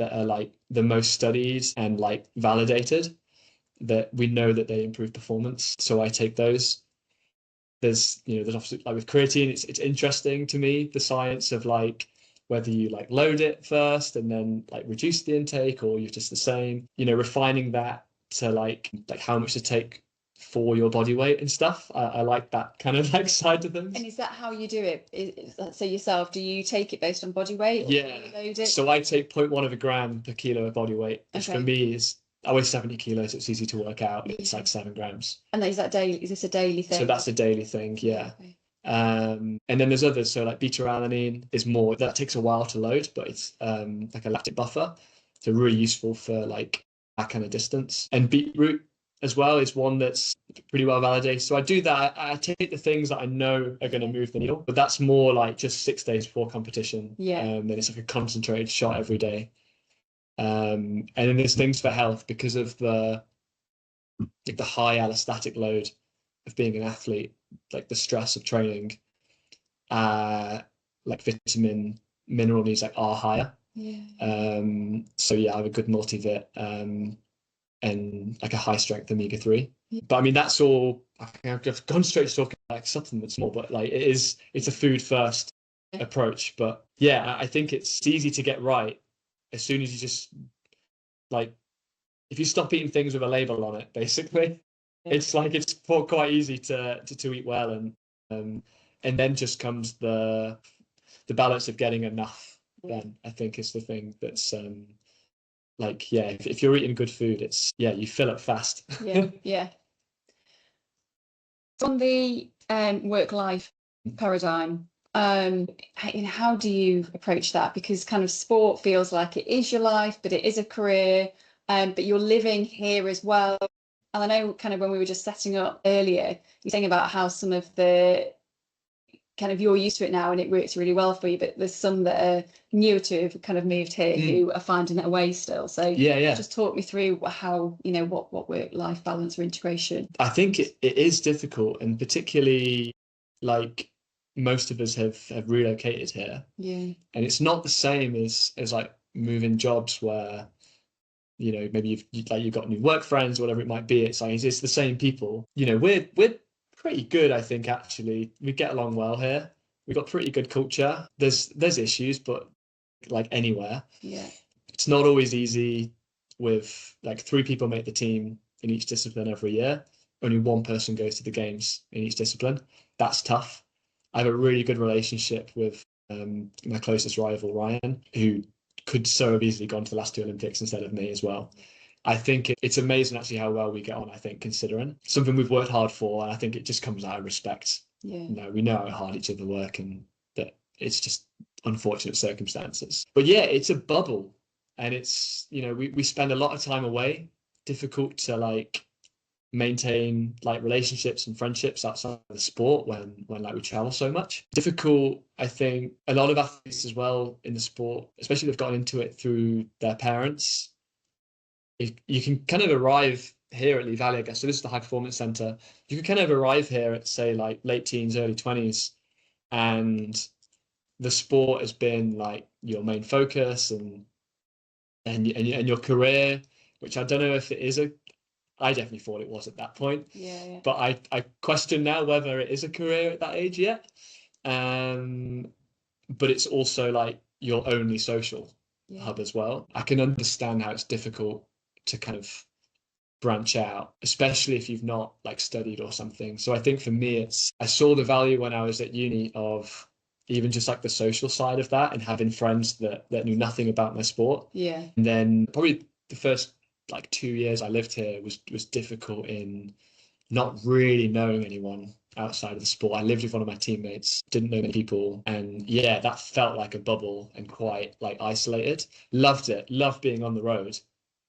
that are like the most studied and like validated, that we know that they improve performance. So I take those. There's obviously like with creatine, it's interesting to me, the science of like whether you like load it first and then like reduce the intake, or you're just the same, you know, refining that to like how much to take for your body weight and stuff. I like that kind of like side of things. And is that how you do it? So yourself, do you take it based on body weight, or do Yeah. you load it? So I take 0.1 of a gram per kilo of body weight, which for Okay. me is, I weigh 70 kilos, so it's easy to work out. It's like 7 grams. And is that daily? Is this a daily thing? So that's a daily thing, yeah. Okay. And then there's others. So like beta alanine is more, that takes a while to load, but it's like a lactic buffer. So really useful for like that kind of distance. And beetroot as well is one that's pretty well validated. So I do that. I take the things that I know are going to move the needle, but that's more like just 6 days before competition. Yeah. Then it's like a concentrated shot every day. And then there's things for health because of the high allostatic load of being an athlete, like the stress of training, like vitamin mineral needs like are higher. So yeah, I have a good multivit, and like a high strength omega-3. But I mean, that's all, I've just gone straight to talking like supplements more, but like it's a food first approach. But yeah, I think it's easy to get right as soon as you just like, if you stop eating things with a label on it, basically, it's like it's quite easy to eat well, and then just comes the balance of getting enough. Then I think is the thing that's like, yeah, if you're eating good food, it's, yeah, you fill up fast. Yeah. So on the work-life paradigm, how do you approach that? Because kind of sport feels like it is your life, but it is a career, but you're living here as well. And I know kind of when we were just setting up earlier, you're saying about how some of the kind of, you're used to it now and it works really well for you, but there's some that are newer to have kind of moved here who are finding their way still. So yeah, just talk me through how, you know, what work-life balance or integration. I think it is difficult, and particularly like most of us have relocated here. Yeah. And it's not the same as like moving jobs where, you know, maybe you've got new work friends, whatever it might be. It's like it's the same people. You know, we're pretty good, I think. Actually, we get along well here. We've got pretty good culture. There's issues, but like anywhere, it's not always easy. With like 3 people make the team in each discipline every year, only 1 person goes to the games in each discipline. That's tough. I have a really good relationship with my closest rival, Ryan, who could so have easily gone to the last 2 Olympics instead of me as well. I think it's amazing actually how well we get on, I think, considering something we've worked hard for. And I think it just comes out of respect. You know, we know how hard each other work, and that it's just unfortunate circumstances. But yeah, it's a bubble, and it's, you know, we spend a lot of time away. Difficult to like maintain like relationships and friendships outside of the sport when like we travel so much. Difficult, I think a lot of athletes as well in the sport, especially if they've gotten into it through their parents, you can kind of arrive here at Lee Valley, I guess. So this is the high performance center. You can kind of arrive here at say like late teens, early 20s, and the sport has been like your main focus and your career, which I don't know if it is I definitely thought it was at that point. Yeah. But I question now whether it is a career at that age yet. But it's also like your only social hub as well. I can understand how it's difficult to kind of branch out, especially if you've not like studied or something. So I think for me, I saw the value when I was at uni of even just like the social side of that and having friends that knew nothing about my sport. Yeah. And then probably the first like 2 years I lived here was difficult in not really knowing anyone outside of the sport. I lived with one of my teammates, didn't know many people, and yeah, that felt like a bubble and quite like isolated. Loved it, loved being on the road.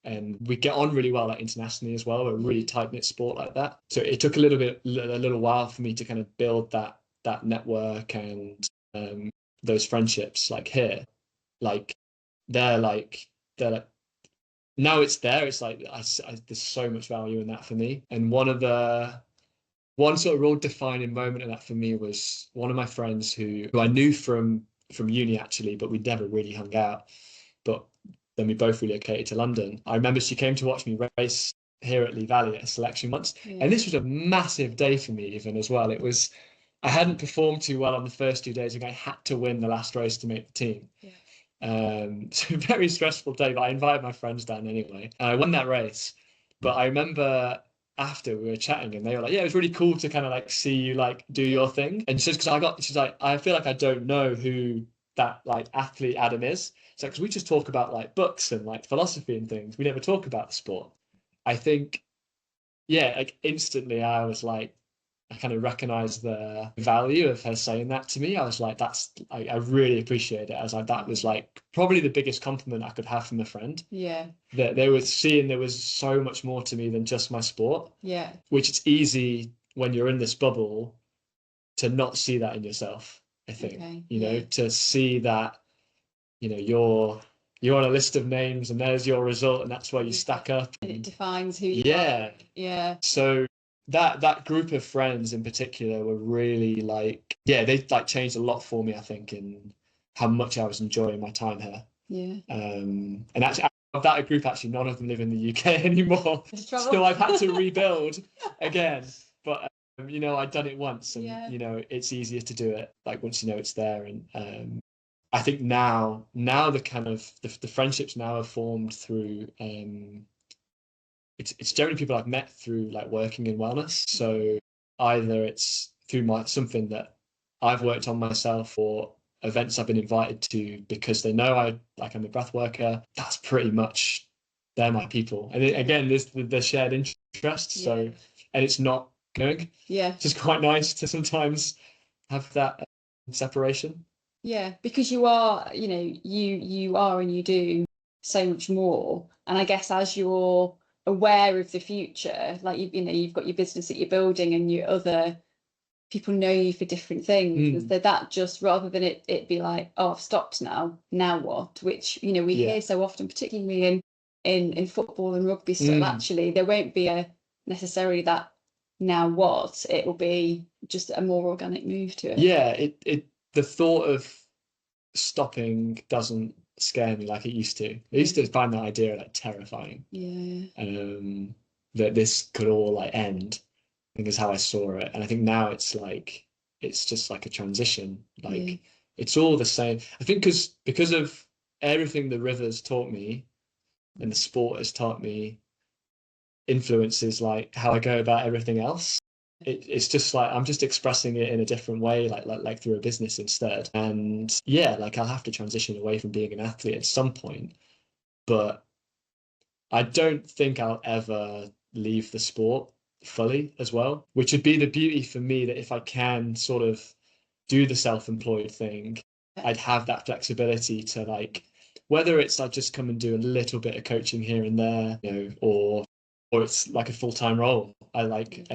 And we get on really well like internationally as well. We're a really tight-knit sport like that. So it took a little while for me to kind of build that network and those friendships like here. Like they're like now it's there. It's like there's so much value in that for me. And one sort of real defining moment of that for me was one of my friends who I knew from uni actually, but we'd never really hung out. But then we both relocated to London. I remember she came to watch me race here at Lee Valley at a selection once. And this was a massive day for me even as well. I hadn't performed too well on the first 2 days and I had to win the last race to make the team. So very stressful day, but I invited my friends down anyway. And I won that race. But I remember after we were chatting and they were like, yeah, it was really cool to kind of like see you like do your thing. And she's like, I feel like I don't know who that like athlete Adam is. So because we just talk about like books and like philosophy and things. We never talk about the sport. I think, yeah, like instantly I was like, I kind of recognized the value of her saying that to me. I was like, I really appreciate it. I was like, that was like probably the biggest compliment I could have from a friend. Yeah. That they were seeing there was so much more to me than just my sport. Yeah. Which it's easy when you're in this bubble to not see that in yourself, I think. You know, to see that, you know, you're on a list of names and there's your result and that's where you stack up. And it defines who you are. Yeah. So that group of friends in particular were really like, yeah, they like changed a lot for me, I think, in how much I was enjoying my time here. Yeah. And actually, of that group, actually, none of them live in the UK anymore. So I've had to rebuild again. But you know, I'd done it once, and you know, it's easier to do it like once you know it's there. And I think now the kind of the friendships now are formed through it's generally people I've met through like working in wellness. So either it's through something that I've worked on myself or events I've been invited to because they know I'm a breath worker. That's pretty much, they're my people. And again, there's the shared interests. So, and it's not going. Yeah. It's just quite nice to sometimes have that separation. Yeah, because you are, you know, you are and you do so much more. And I guess as you're aware of the future, like you know, you've got your business that you're building and your other people know you for different things. So that just, rather than it be like, oh, I've stopped now what? Which, you know, we hear so often, particularly in football and rugby stuff, actually, there won't be necessarily that now what, it will be just a more organic move to it. Yeah, the thought of stopping doesn't scare me like it used to. I used to find that idea like terrifying. That this could all like end. I think is how I saw it. And I think now it's like, it's just like a transition. Like it's all the same. I think because of everything the river's taught me and the sport has taught me influences like how I go about everything else. It's just like I'm just expressing it in a different way, like through a business instead. And yeah, like I'll have to transition away from being an athlete at some point, but I don't think I'll ever leave the sport fully as well, which would be the beauty for me, that if I can sort of do the self-employed thing, I'd have that flexibility to like, whether it's I just come and do a little bit of coaching here and there, you know, or or it's like a full-time role. And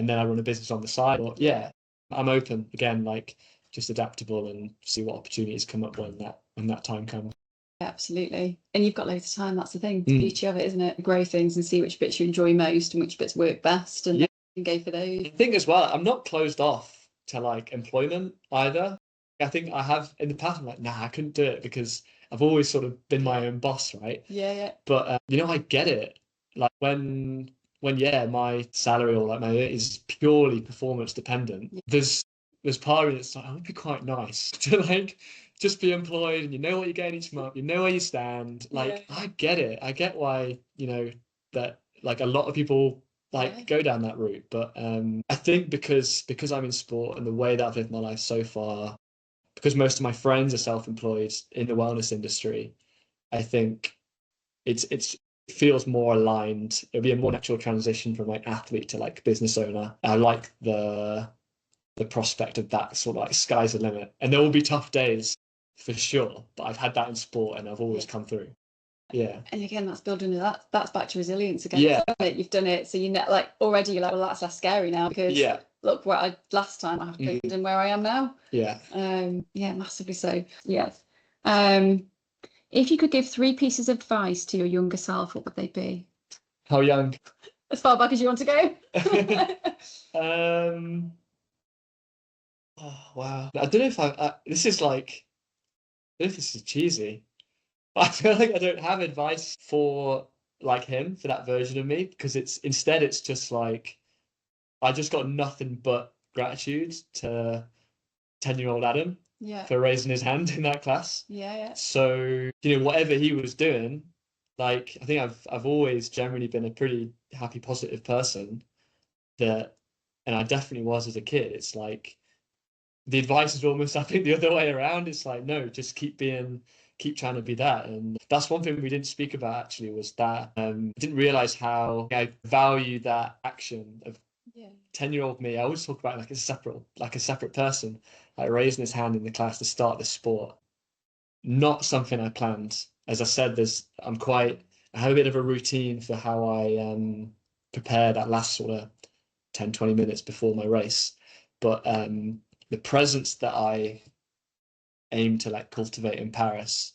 then I run a business on the side. But yeah, I'm open again, like just adaptable and see what opportunities come up when that time comes. Absolutely. And you've got loads of time. That's the thing. The beauty of it, isn't it? Grow things and see which bits you enjoy most and which bits work best, and then go for those. I think as well, I'm not closed off to like employment either. I think I have in the past, I'm like, nah, I couldn't do it because I've always sort of been my own boss, right? Yeah. But I get it. Like when my salary or like my is purely performance dependent. Yeah. There's part of me that's like, it would be quite nice to like just be employed and you know what you're getting each month, you know where you stand. Like I get it. I get why, that like a lot of people go down that route. But I think because I'm in sport and the way that I've lived my life so far, because most of my friends are self-employed in the wellness industry, I think it feels more aligned. It'll be a more natural transition from like athlete to like business owner. I like the prospect of that sort of like sky's the limit. And there will be tough days for sure, but I've had that in sport and I've always come through. Yeah. And again, that's building that's back to resilience again. Yeah. You've done it. So like already you're like, well, that's less scary now because look where last time I happened and where I am now. Yeah. Massively so. Yes. If you could give 3 pieces of advice to your younger self, what would they be? How young? As far back as you want to go. Oh wow. I don't know if this is like, I don't know if this is cheesy. I feel like I don't have advice for like him, for that version of me, because it's just like I just got nothing but gratitude to 10-year-old Adam for raising his hand in that class. So, whatever he was doing, like I think I've always generally been a pretty happy, positive person and I definitely was as a kid. It's like the advice is almost, I think, the other way around. It's like, no, just keep trying to be that. And that's one thing we didn't speak about actually, was that I didn't realize how I value that action of 10-year-old me. I always talk about it like a separate person, like raising his hand in the class to start this sport. Not something I planned. As I said, I have a bit of a routine for how I prepare that last sort of 10, 20 minutes before my race. But the presence that I aim to like cultivate in Paris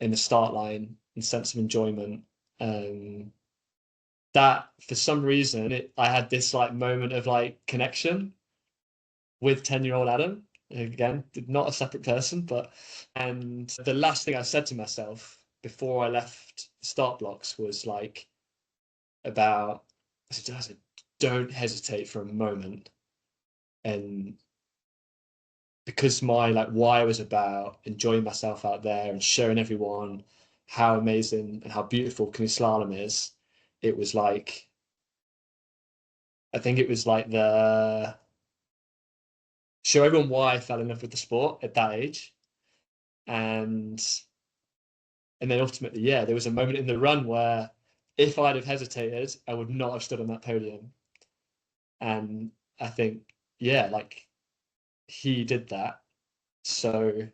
in the start line and sense of enjoyment, that for some reason I had this like moment of like connection with 10-year-old Adam. Again, not a separate person, and the last thing I said to myself before I left the start blocks was like I said, don't hesitate for a moment. And because my like why was about enjoying myself out there and showing everyone how amazing and how beautiful canoe slalom is, it was like, I think it was like the show everyone why I fell in love with the sport at that age. And then ultimately, there was a moment in the run where if I'd have hesitated, I would not have stood on that podium. And I think, like he did that. So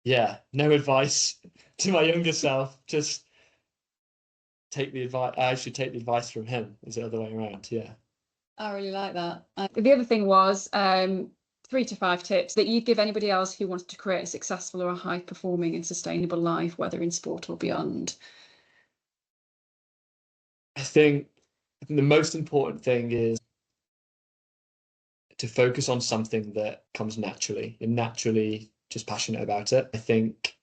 no advice to my younger self, just take the advice. I should take the advice from him. Is the other way around? Yeah. I really like that. The other thing was 3 to 5 tips that you'd give anybody else who wanted to create a successful or a high performing and sustainable life, whether in sport or beyond. I think the most important thing is to focus on something that comes naturally. You're naturally just passionate about it. I think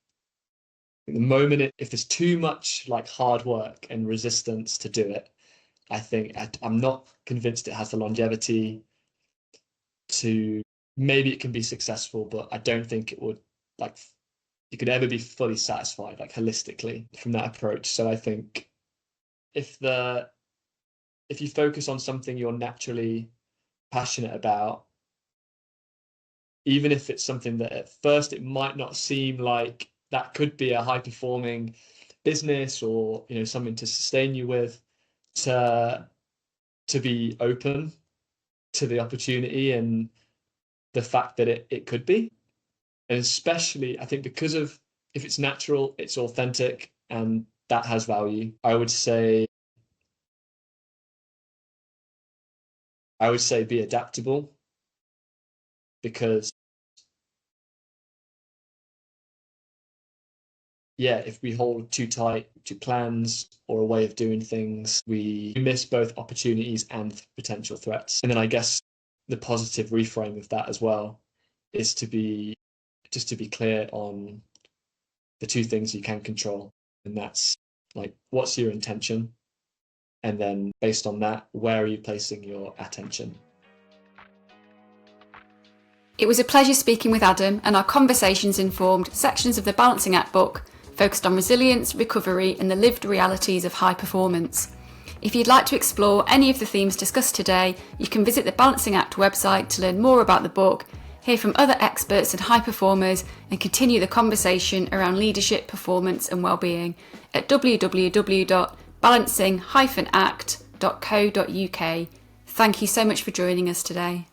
the moment if there's too much like hard work and resistance to do it, I think I'm not convinced it has the longevity to, maybe it can be successful, but I don't think it would, like, you could ever be fully satisfied like holistically from that approach. So I think if you focus on something you're naturally passionate about, even if it's something that at first it might not seem like that could be a high performing business or something to sustain you with, to be open to the opportunity and the fact that it could be. And especially I think because of, if it's natural, it's authentic, and that has value. I would say I would say be adaptable, because if we hold too tight to plans or a way of doing things, we miss both opportunities and potential threats. And then I guess the positive reframe of that as well is to be clear on the two things you can control. And that's like, what's your intention? And then based on that, where are you placing your attention? It was a pleasure speaking with Adam, and our conversations informed sections of the Balancing Act book focused on resilience, recovery, and the lived realities of high performance. If you'd like to explore any of the themes discussed today, you can visit the Balancing Act website to learn more about the book, hear from other experts and high performers, and continue the conversation around leadership, performance, and wellbeing at www.balancing-act.co.uk. Thank you so much for joining us today.